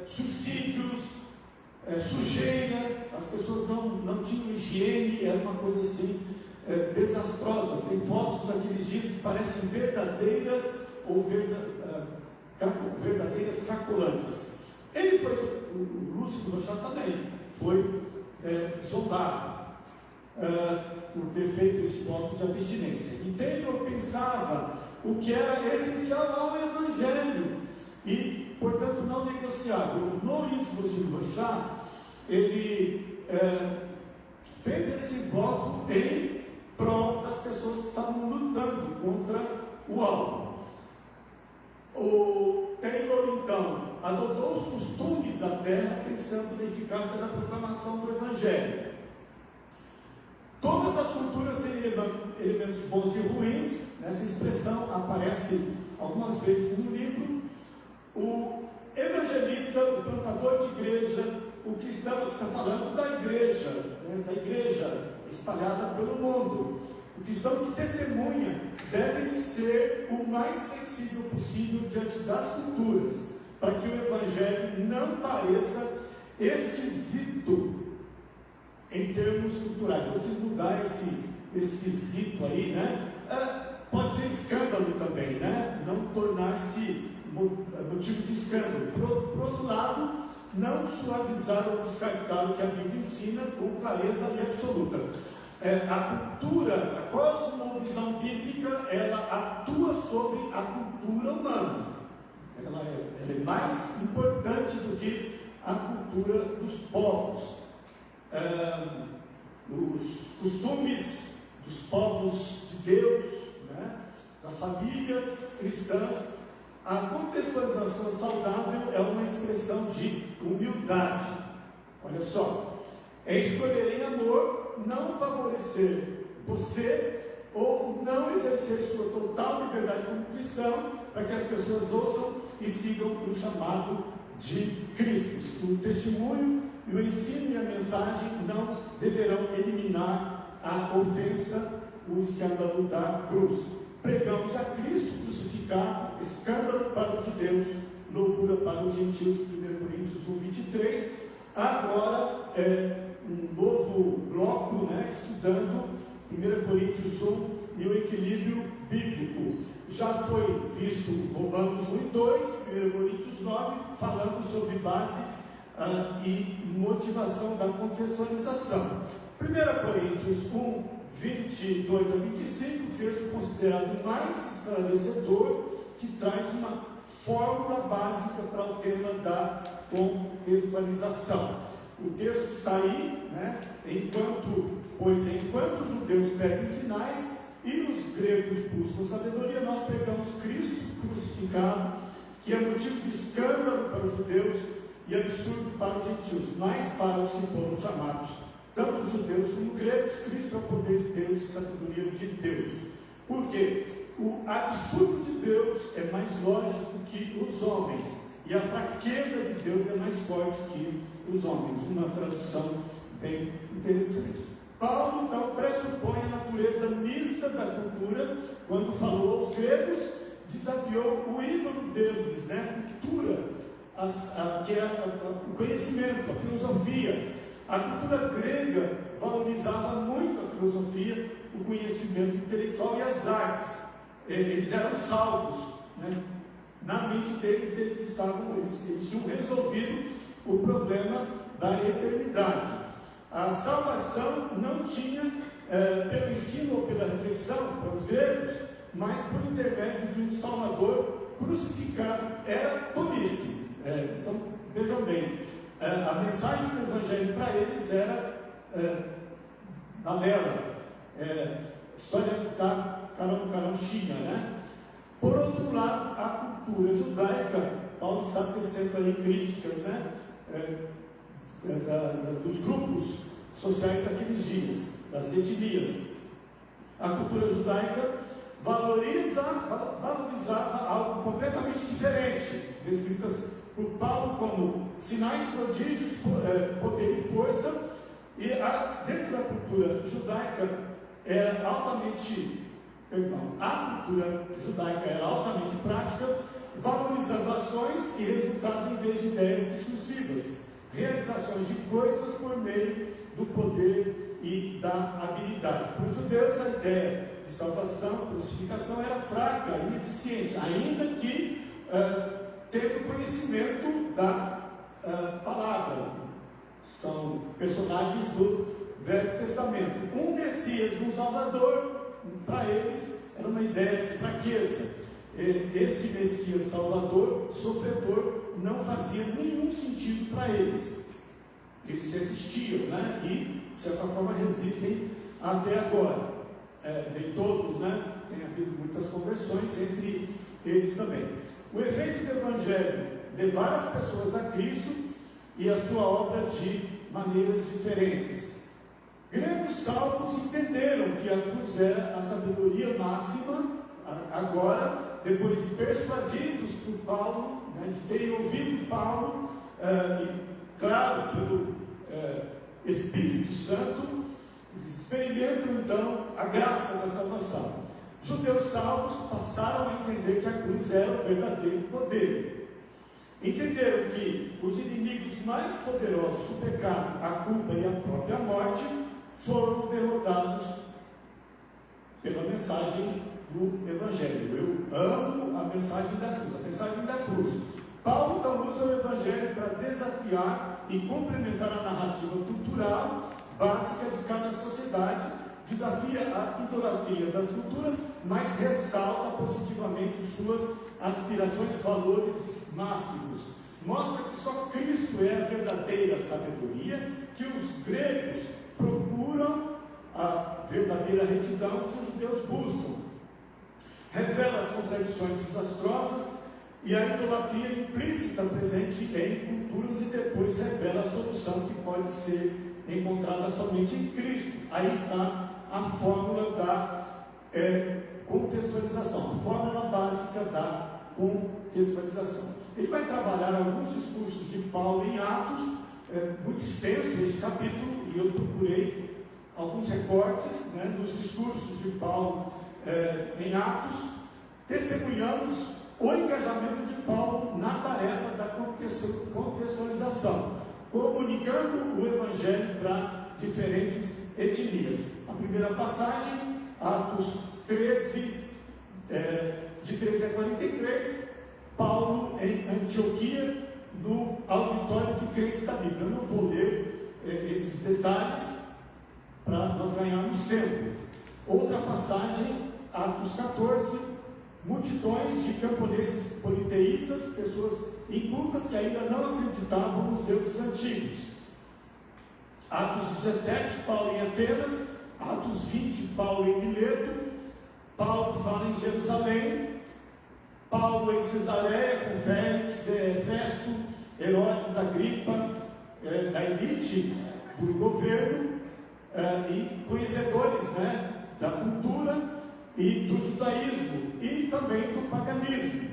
suicídios, sujeira, as pessoas não tinham higiene, era uma coisa assim desastrosa. Tem fotos daqueles dias que parecem verdadeiras ou verdadeiras cracolândias. Ele foi, o Lúcio Rochat também foi zombado por ter feito esse voto de abstinência. E Taylor pensava o que era essencial ao Evangelho e, portanto, não negociável. O Louis Rochat, ele fez esse voto em prol das pessoas que estavam lutando contra o álcool. O Taylor, então, adotou os costumes da terra, pensando na eficácia da proclamação do Evangelho. Todas Todas as culturas têm elementos bons e ruins. Essa expressão aparece algumas vezes no livro. O evangelista, o plantador de igreja, o cristão que está falando da igreja, né, da igreja espalhada pelo mundo. O cristão que testemunha deve ser o mais flexível possível diante das culturas, para que o evangelho não pareça esquisito em termos culturais. Eu quis mudar esse esquisito aí, né? Pode ser escândalo também, né? Não tornar-se motivo de escândalo. Por outro lado, não suavizar ou descartar o que a Bíblia ensina com clareza e absoluta. A cultura, a cosmovisão bíblica, ela atua sobre a cultura humana. Ela é mais importante do que a cultura dos povos. Os costumes dos povos de Deus, né, das famílias cristãs. A contextualização saudável é uma expressão de humildade. Olha só, é escolher em amor não favorecer você ou não exercer sua total liberdade como cristão, para que as pessoas ouçam e sigam o chamado de Cristo. O testemunho e o ensino e a mensagem não deverão eliminar a ofensa, o escândalo da cruz. Pregamos a Cristo crucificado, escândalo para os judeus, loucura para os gentios, 1 Coríntios 1:23. Agora um novo bloco, né, estudando 1 Coríntios 1 e o equilíbrio bíblico. Já foi visto Romanos 1 e 2, 1 Coríntios 9, falando sobre base e motivação da contextualização. 1 Coríntios 1, 22 a 25, o texto considerado mais esclarecedor, que traz uma fórmula básica para o tema da contextualização. O texto está aí, né? Pois enquanto os judeus pedem sinais e os gregos buscam sabedoria, nós pregamos Cristo crucificado, que é motivo de escândalo para os judeus e absurdo para os gentios, mas para os que foram chamados, tanto os judeus como os gregos, Cristo é o poder de Deus e sabedoria de Deus. Por quê? O absurdo de Deus é mais lógico que os homens, e a fraqueza de Deus é mais forte que os homens. Uma tradução bem interessante. Paulo, então, pressupõe a natureza mista da cultura. Quando falou aos gregos, desafiou o ídolo deles, né? A cultura, que é o conhecimento, a filosofia. A cultura grega valorizava muito a filosofia, o conhecimento intelectual e as artes. Eles eram salvos, né? Na mente deles, eles tinham resolvido o problema da eternidade. A salvação não tinha pelo ensino ou pela reflexão para os gregos, mas por intermédio de um Salvador crucificado. Era tolice. Então, vejam bem, a mensagem do Evangelho para eles era balela, história da caronchinha, né? Por outro lado, a cultura judaica, Paulo está tecendo aí críticas, né? Dos grupos sociais daqueles dias, das etnias. A cultura judaica valorizava algo completamente diferente, descritas por Paulo como sinais, prodígios, poder e força. E dentro da cultura judaica era a cultura judaica era altamente prática, valorizando ações e resultados em vez de ideias discursivas, realizações de coisas por meio do poder e da habilidade. Para os judeus, a ideia de salvação, crucificação era fraca, ineficiente, ainda que tendo conhecimento da palavra. São personagens do Velho Testamento. Um Messias, um Salvador, para eles era uma ideia de fraqueza. Esse Messias Salvador, sofredor, não fazia nenhum sentido para eles. Eles resistiam, né? E de certa forma resistem até agora. Nem todos, né? Tem havido muitas conversões entre eles também. O efeito do Evangelho: levar as pessoas a Cristo e a sua obra de maneiras diferentes. Gregos salvos entenderam que a cruz é a sabedoria máxima, agora, depois de persuadidos por Paulo, né, de terem ouvido Paulo, e claro, pelo Espírito Santo, eles experimentam então a graça da salvação. Judeus salvos passaram a entender que a cruz era o verdadeiro poder. Entenderam que os inimigos mais poderosos do pecado, a culpa e a própria morte, foram derrotados pela mensagem do Evangelho. Eu amo a mensagem da cruz. A mensagem da cruz. Paulo então usa o Evangelho para desafiar e complementar a narrativa cultural básica de cada sociedade, desafia a idolatria das culturas, mas ressalta positivamente suas aspirações, valores máximos. Mostra que só Cristo é a verdadeira sabedoria, que os gregos procuram a verdadeira retidão que os judeus buscam. Revela as contradições desastrosas e a idolatria implícita presente em culturas, e depois revela a solução que pode ser encontrada somente em Cristo. Aí está a fórmula da contextualização, a fórmula básica da contextualização. Ele vai trabalhar alguns discursos de Paulo em Atos, muito extenso este capítulo, e eu procurei alguns recortes, né, nos discursos de Paulo em Atos. Testemunhamos o engajamento de Paulo na tarefa da contextualização, comunicando o Evangelho para diferentes etnias. A primeira passagem, Atos 13, de 13 a 43, Paulo em Antioquia, no auditório de crentes da Bíblia. Eu não vou ler esses detalhes para nós ganharmos tempo. Outra passagem, Atos 14, multidões de camponeses politeístas, pessoas incultas que ainda não acreditavam nos deuses antigos. Atos 17, Paulo em Atenas. Atos 20, Paulo em Mileto. Paulo fala em Jerusalém. Paulo em Cesareia com Félix, Festo, Herodes, Agripa, da elite do governo, e conhecedores, né, da cultura e do judaísmo e também do paganismo.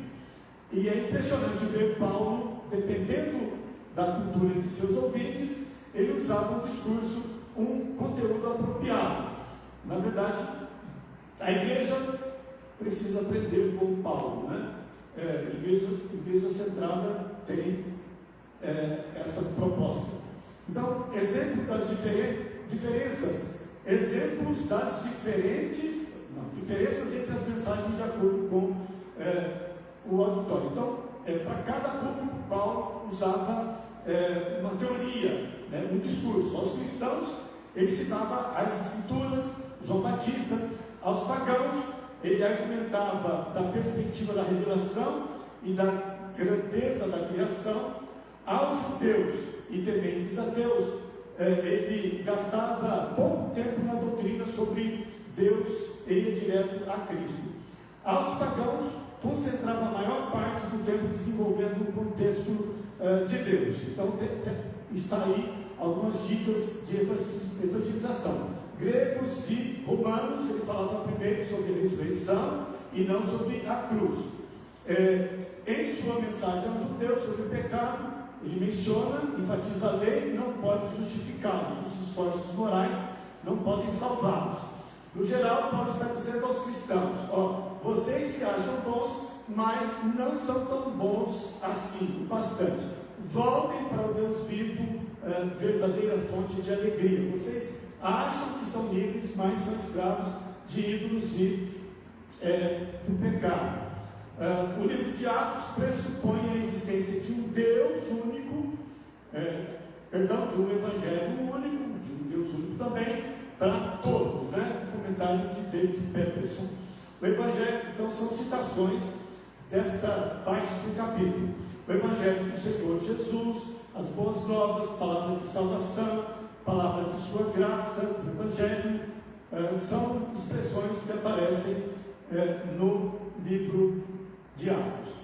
E é impressionante ver Paulo, dependendo da cultura de seus ouvintes, ele usava um discurso, um conteúdo apropriado. Na verdade, a igreja precisa aprender com Paulo, né? Igreja centrada tem essa proposta. Então, exemplo das diferenças entre as mensagens de acordo com o auditório. Então, para cada público, Paulo usava uma teoria, né, um discurso. Aos cristãos, ele citava as escrituras, João Batista. Aos pagãos, ele argumentava da perspectiva da revelação e da grandeza da criação. Aos judeus e tementes a Deus, ele gastava pouco tempo na doutrina sobre Deus e ia direto a Cristo. Aos pagãos, concentrava a maior parte do tempo desenvolvendo o contexto de Deus. Então, está aí algumas dicas de evangelização. Gregos e romanos, ele falava primeiro sobre a ressurreição e não sobre a cruz. Em sua mensagem aos judeus sobre o pecado, ele menciona, enfatiza a lei, não pode justificá-los, os esforços morais não podem salvá-los. No geral, Paulo está dizendo aos cristãos: vocês se acham bons, mas não são tão bons assim, bastante. Voltem para o Deus vivo, verdadeira fonte de alegria. Vocês acham que são livres, mas são escravos de ídolos e do pecado. O livro de Atos pressupõe a existência de um Deus único, de um Evangelho único, de um Deus único também, para todos, né? Comentário de David Peterson. O Evangelho, então, são citações desta parte do capítulo. O Evangelho do Senhor Jesus, as boas novas, palavra de salvação, palavra de sua graça, o Evangelho, são expressões que aparecem no livro de Atos.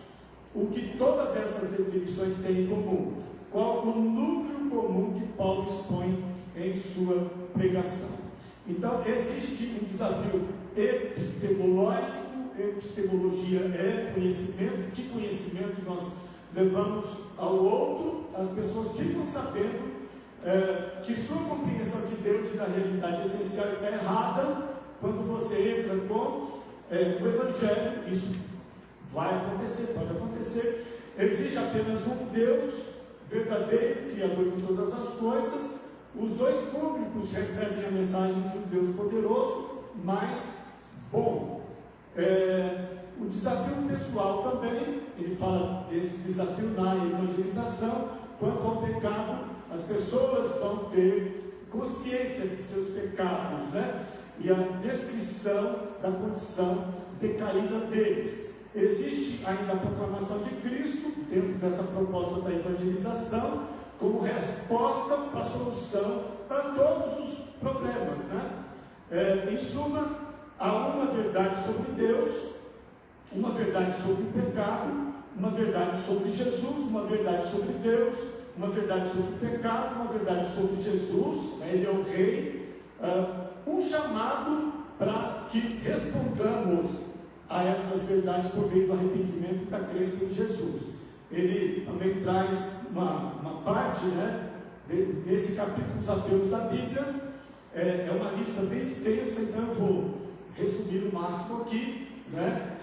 O que todas essas definições têm em comum? Qual o núcleo comum que Paulo expõe em sua pregação. Então, existe um desafio epistemológico. Epistemologia é conhecimento. Que conhecimento nós levamos ao outro? As pessoas ficam sabendo que sua compreensão de Deus e da realidade essencial está errada quando você entra com o Evangelho. Isso vai acontecer, pode acontecer. Existe apenas um Deus verdadeiro, Criador de todas as coisas. Os dois públicos recebem a mensagem de um Deus poderoso, mas bom. O desafio pessoal também, ele fala desse desafio na evangelização. Quanto ao pecado, as pessoas vão ter consciência de seus pecados, né? E a descrição da condição decaída deles. Existe ainda a proclamação de Cristo dentro dessa proposta da evangelização como resposta para a solução para todos os problemas, né? Em suma, há uma verdade sobre Deus, uma verdade sobre o pecado, uma verdade sobre Jesus, uma verdade sobre Deus, uma verdade sobre o pecado, uma verdade sobre Jesus, né? Ele é o Rei, um chamado para que respondamos a essas verdades por meio do arrependimento e da crença em Jesus. Ele também traz uma parte, né, nesse capítulo dos apelos da Bíblia. É uma lista bem extensa, então eu vou resumir o máximo aqui, né?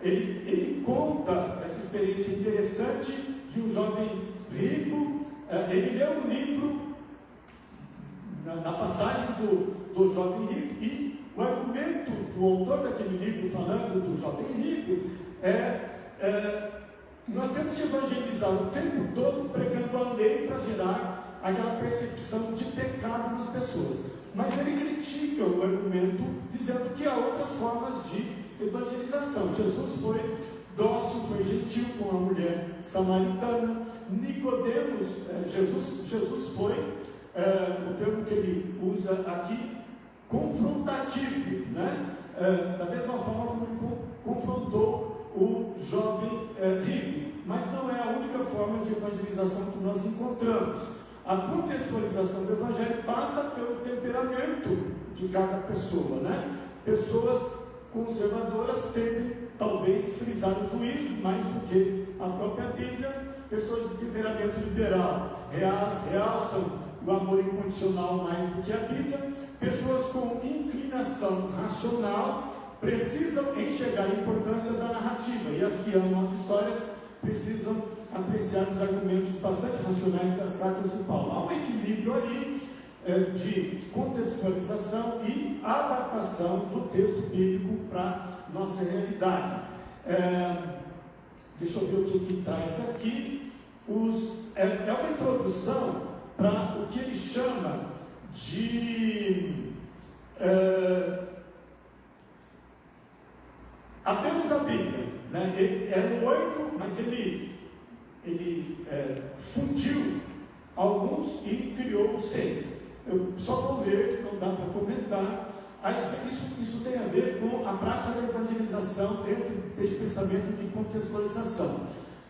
Ele conta essa experiência interessante de um jovem rico. Ele leu um livro na passagem do jovem rico, e o argumento do autor daquele livro, falando do jovem rico, nós temos que evangelizar o tempo todo pregando a lei para gerar aquela percepção de pecado nas pessoas. Mas ele critica o argumento, dizendo que há outras formas de evangelização. Jesus foi dócil, foi gentil com a mulher samaritana. Nicodemos, Jesus foi, o termo que ele usa aqui, confrontativo, né? Da mesma forma como ele confrontou o jovem rico. Mas não é a única forma de evangelização que nós encontramos. A contextualização do Evangelho passa pelo temperamento de cada pessoa, né? Pessoas conservadoras tendem, talvez, frisar o juízo mais do que a própria Bíblia. Pessoas de temperamento liberal realçam o amor incondicional mais do que a Bíblia. Pessoas com inclinação racional precisam enxergar a importância da narrativa, e as que amam as histórias precisam apreciar os argumentos bastante racionais das cartas de Paulo. Há um equilíbrio aí de contextualização e adaptação do texto bíblico para a nossa realidade. Deixa eu ver o que traz aqui. É uma introdução para o que ele chama de apenas a Bíblia, né? É no 8, mas ele fundiu alguns e criou 6. Eu só vou ler, não dá para comentar. Isso tem a ver com a prática da evangelização dentro desse pensamento de contextualização.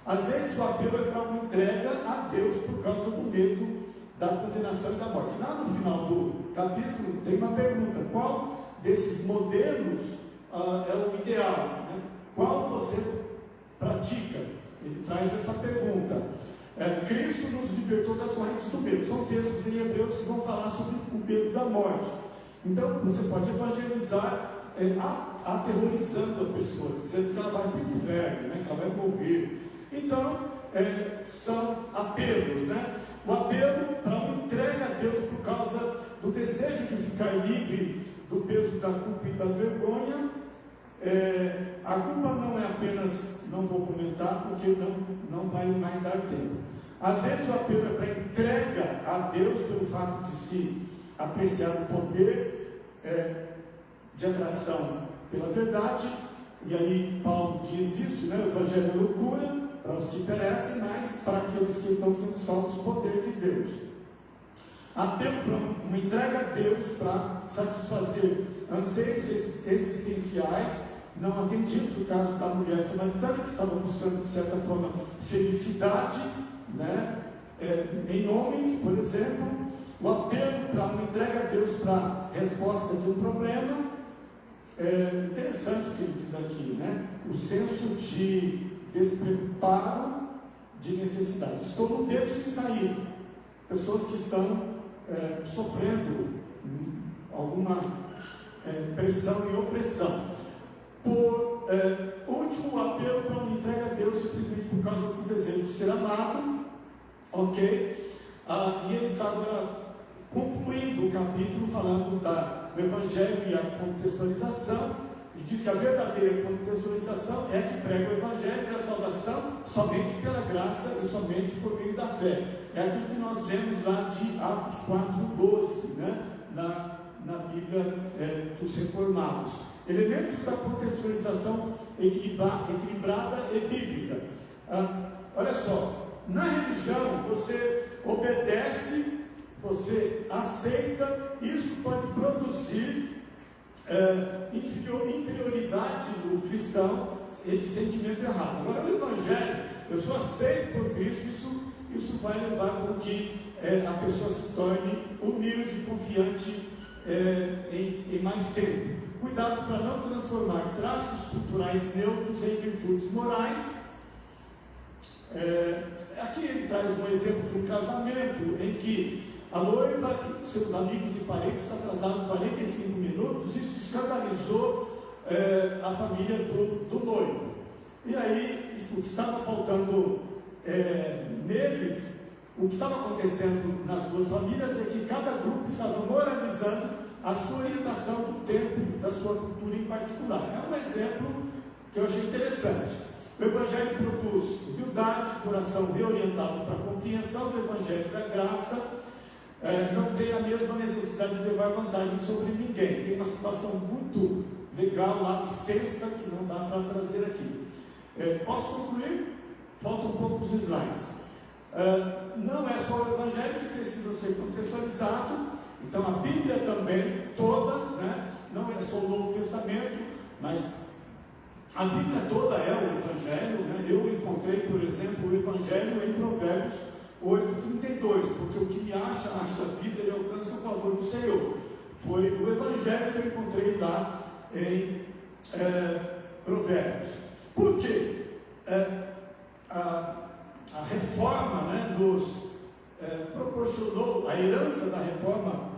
Às vezes o apelo é para uma entrega a Deus por causa do medo da condenação e da morte. Lá no final do capítulo tem uma pergunta: qual desses modelos é o ideal? Né? Qual você pratica? Ele traz essa pergunta. Cristo nos libertou das correntes do medo. São textos em Hebreus que vão falar sobre o medo da morte. Então você pode evangelizar aterrorizando a pessoa, dizendo que ela vai para o inferno, né? Que ela vai morrer. Então são apelos, né? O apelo para uma entrega a Deus por causa do desejo de ficar livre do peso da culpa e da vergonha. A culpa não é apenas, não vou comentar porque não vai mais dar tempo. Às vezes o apelo é para entrega a Deus pelo fato de se apreciar o poder de atração pela verdade, e aí Paulo diz isso, né? O Evangelho é loucura para os que perecem, mas para aqueles que estão sendo salvos, o poder de Deus. Apelo para uma entrega a Deus para satisfazer anseios existenciais não atendidos. O caso da mulher samaritana, que estava buscando, de certa forma, felicidade, né? Em homens, por exemplo. O apelo para uma entrega a Deus para resposta de um problema, é interessante o que ele diz aqui, né? O senso de despreparo, de necessidade. Estou no beco sem sair. Pessoas que estão sofrendo alguma pressão e opressão. Por último, apelo para uma entrega a Deus simplesmente por causa do desejo de ser amado, ok? E ele está agora concluindo o capítulo falando do Evangelho e a contextualização. Ele diz que a verdadeira contextualização é a que prega o Evangelho da salvação somente pela graça e somente por meio da fé. É aquilo que nós lemos lá de Atos 4:12, né? na Bíblia dos Reformados. Elementos da contextualização equilibrada e bíblica. Olha só, na religião você obedece, você aceita, isso pode produzir inferioridade no cristão, esse sentimento errado. Agora, o Evangelho, eu sou aceito por Cristo, isso vai levar com que a pessoa se torne humilde, confiante em mais tempo. Cuidado para não transformar traços culturais neutros em virtudes morais. Aqui ele traz um exemplo de um casamento em que a noiva e seus amigos e parentes atrasaram 45 minutos. Isso escandalizou a família do noivo. E aí, o que estava faltando neles, o que estava acontecendo nas duas famílias é que cada grupo estava moralizando a sua orientação do tempo, da sua cultura em particular. É um exemplo que eu achei interessante. O Evangelho produz humildade, coração reorientado para a compreensão do Evangelho da graça, não tem a mesma necessidade de levar vantagem sobre ninguém. Tem uma situação muito legal lá, extensa, que não dá para trazer aqui. Posso concluir? Faltam poucos slides. Não é só o Evangelho que precisa ser contextualizado. Então a Bíblia também toda, né? Não é só o Novo Testamento, mas a Bíblia toda é o Evangelho, né? Eu encontrei, por exemplo, o Evangelho em Provérbios 8:32, porque o que me acha vida e alcança o favor do Senhor. Foi o Evangelho que eu encontrei lá em Provérbios. Por quê? A reforma, né, nos proporcionou, a herança da reforma,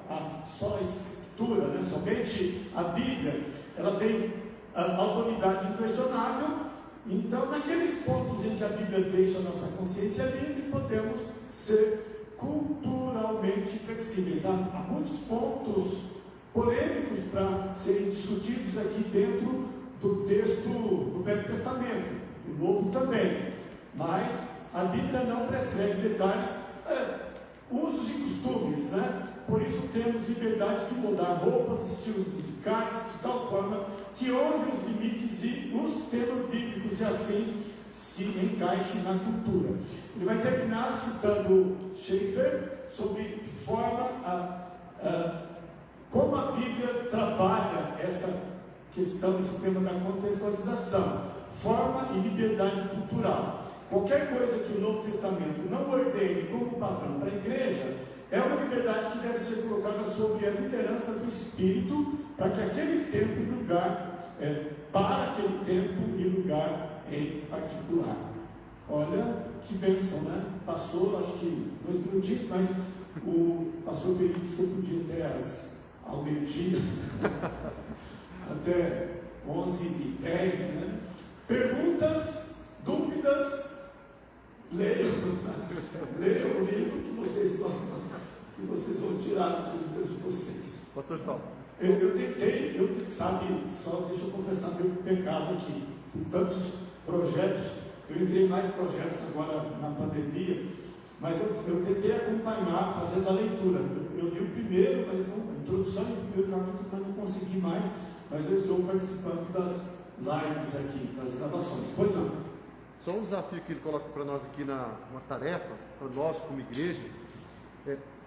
só a Escritura, né, somente a Bíblia, ela tem autoridade inquestionável. Então, naqueles pontos em que a Bíblia deixa a nossa consciência livre, podemos ser culturalmente flexíveis. Há muitos pontos polêmicos para serem discutidos aqui dentro do texto do Velho Testamento, do Novo também, mas a Bíblia não prescreve detalhes, usos e costumes, né? Por isso temos liberdade de mudar roupas, estilos musicais, de tal forma que honre os limites e os temas bíblicos e assim se encaixe na cultura. Ele vai terminar citando Schaeffer sobre como a Bíblia trabalha esta questão, esse tema da contextualização, forma e liberdade cultural. Qualquer coisa que o Novo Testamento não ordene como padrão para a igreja, é uma liberdade que deve ser colocada sobre a liderança do Espírito, para que aquele tempo e lugar, para aquele tempo e lugar em particular. Olha que bênção, né? Passou, acho que 2 minutinhos, mas o pastor Pedro disse que eu podia até ao meio-dia, até 11h10, né? Perguntas, dúvidas, leiam o livro que vocês vão tirar as dúvidas de vocês. Pastor Sal. Eu tentei, só deixa eu confessar meu pecado aqui, por tantos projetos, eu entrei em mais projetos agora na pandemia, mas eu tentei acompanhar, fazendo a leitura. Eu li o primeiro, mas não, a introdução do primeiro capítulo, mas não consegui mais, mas eu estou participando das lives aqui, das gravações. Pois não. Só um desafio que ele coloca para nós aqui, uma tarefa, para nós como igreja,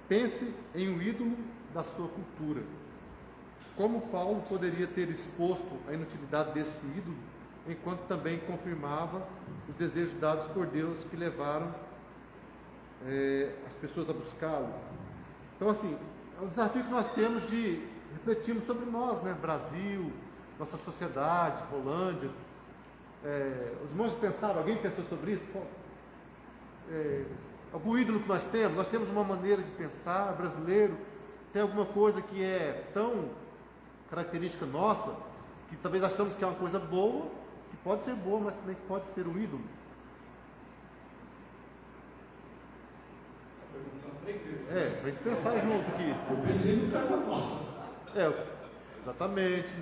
pense em um ídolo da sua cultura. Como Paulo poderia ter exposto a inutilidade desse ídolo, enquanto também confirmava os desejos dados por Deus que levaram as pessoas a buscá-lo. Então, assim, é um desafio que nós temos de refletirmos sobre nós, né? Brasil, nossa sociedade, Rolândia. Os irmãos pensaram, alguém pensou sobre isso? Algum ídolo que nós temos? Nós temos uma maneira de pensar, brasileiro, tem alguma coisa que é tão característica nossa, que talvez achamos que é uma coisa boa, que pode ser boa, mas também pode ser um ídolo. Para a gente pensar junto aqui. Eu pensei no carnaval. Exatamente.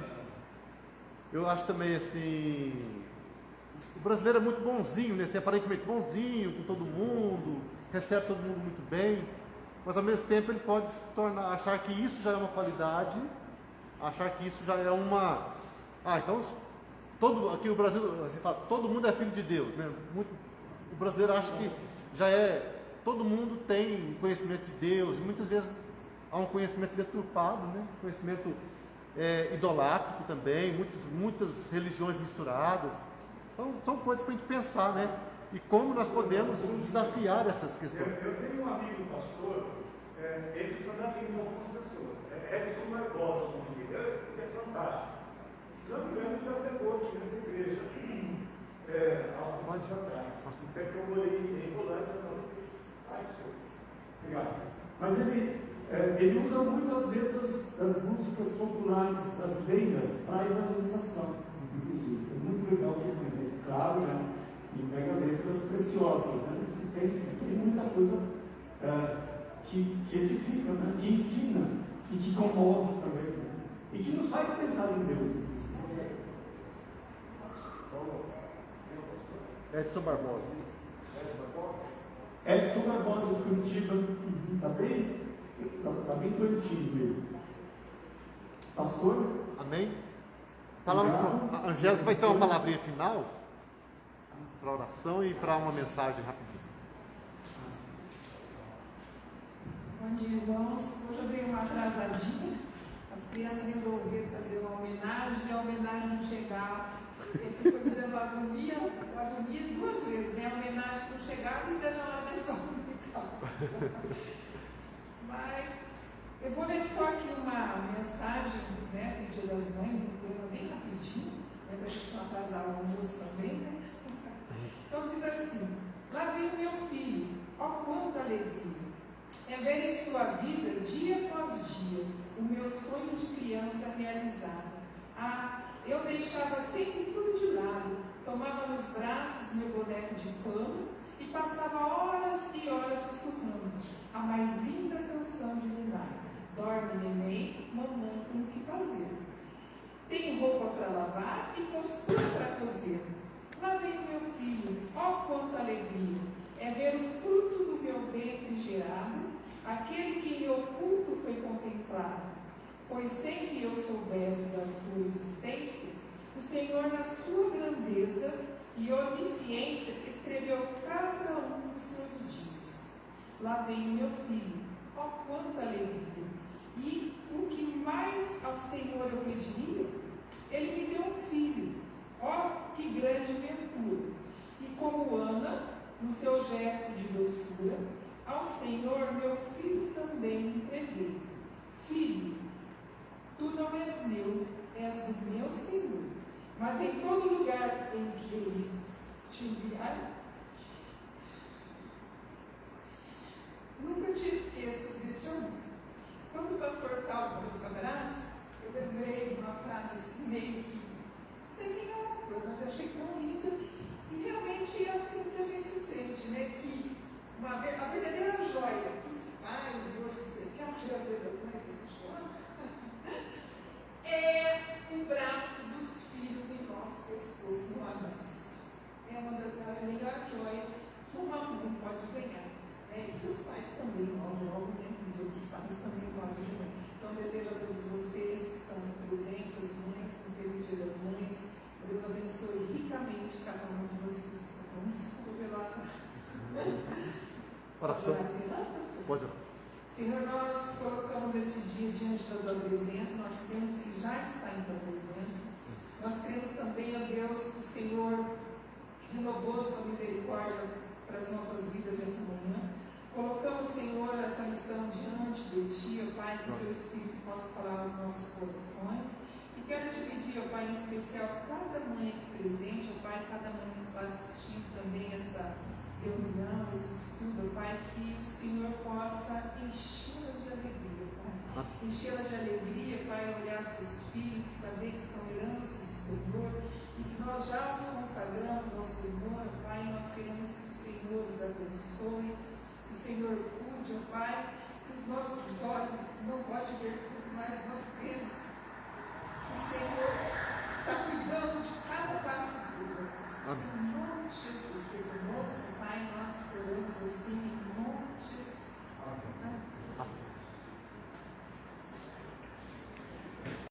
Eu acho também assim, o brasileiro é muito bonzinho, né? Assim, aparentemente bonzinho com todo mundo, recebe todo mundo muito bem, mas ao mesmo tempo ele pode se tornar, achar que isso já é uma qualidade, achar que isso já é uma... então aqui no Brasil, assim, fala, todo mundo é filho de Deus, né? O brasileiro acha que já todo mundo tem conhecimento de Deus, e muitas vezes há um conhecimento deturpado, né? Conhecimento idolátrico também, muitas religiões misturadas. Então são coisas para a gente pensar, né? E como nós podemos desafiar essas questões. Eu tenho um amigo pastor, ele escandaliza algumas pessoas. Edson Barbosa, o nome dele, ele é fantástico. Se não me engano, já pregou aqui nessa igreja, alguns anos atrás. Até que eu morei em Rolândia, obrigado. Mas ele usa muito as letras das músicas populares brasileiras para evangelização, inclusive. É muito legal que ele, claro, né? E pega letras preciosas, né? E tem muita coisa que edifica, né? Que ensina e que comove também, né? E que nos faz pensar em Deus, inclusive. Edson Barbosa. Edson Barbosa de Curitiba, está bem conhecido ele. Pastor? Amém? A Angélica vai ter uma palavrinha final para oração e para uma mensagem rapidinho. Bom dia, irmãos. Hoje eu dei uma atrasadinha. As crianças resolveram fazer uma homenagem e a homenagem não chegava. E ficou me dando agonia duas vezes, né? A homenagem que não chegava e ainda na hora da escola dominical. Mas eu vou ler só aqui uma mensagem, né, do Dia das Mães, um poema bem rapidinho, né, para a gente não atrasar o almoço também, né? Então diz assim: lá vem o meu filho, ó quanta alegria, é ver em sua vida, dia após dia, o meu sonho de criança realizado. Eu deixava sempre tudo de lado, tomava nos braços meu boneco de pano e passava horas e horas sussurrando a mais linda canção de Ninar. Dorme, neném, mamãe tem o que fazer. Tenho roupa para lavar e costura para cozer. Lá vem o meu filho, ó quanta alegria, é ver o fruto do meu ventre gerado, aquele que em oculto foi contemplado. Pois sem que eu soubesse da sua existência, o Senhor na sua grandeza e onisciência escreveu cada um dos seus dias. Lá vem o meu filho, ó quanta alegria! E o que mais ao Senhor eu pediria? Ele me deu um filho, ó que grande ventura! E como Ana, no seu gesto de doçura, ao Senhor meu filho também entreguei. Filho, tu não és meu, és do meu Senhor, mas em todo lugar em que Ele te enviar, nunca te esqueças deste amor. Quando o pastor Saulo falou de abraço, eu lembrei uma frase assim, meio que, não sei quem é o autor, mas eu achei tão linda, e realmente é assim que a gente sente, né, que a verdadeira joia dos pais, e hoje em especial, que é o Dia das Mães, é o braço dos filhos em nosso pescoço, no abraço. É uma das melhores joias que uma mãe pode ganhar. E que os pais também, logo, né? O Dia dos Pais também pode ganhar. Então, desejo a todos vocês que estão aqui presentes, as mães, um feliz Dia das Mães. Deus abençoe ricamente cada um de vocês. Tá bom? Desculpa pelo atraso. Oração. Pode orar. Senhor, nós colocamos este dia diante da Tua presença, nós cremos que já está em Tua presença, nós cremos também, ó Deus, que o Senhor renovou Sua misericórdia para as nossas vidas nessa manhã. Colocamos, Senhor, essa lição diante de Pai, que o Teu Espírito possa falar aos nossos corações. E quero te pedir, ó Pai, em especial, cada mãe aqui presente, ó Pai, cada mãe que está assistindo também essa reunião, esse estudo, ó Pai, que o Senhor possa enchê-las de alegria, Pai. Enchê-las de alegria, Pai, olhar seus filhos e saber que são heranças do Senhor e que nós já os consagramos ao Senhor, Pai, e nós queremos que o Senhor os abençoe, que o Senhor cuide, ó Pai, que os nossos olhos não podem ver tudo, mas nós temos. O Senhor está cuidando de cada passo dos irmãos. Em nome de Jesus, Senhor.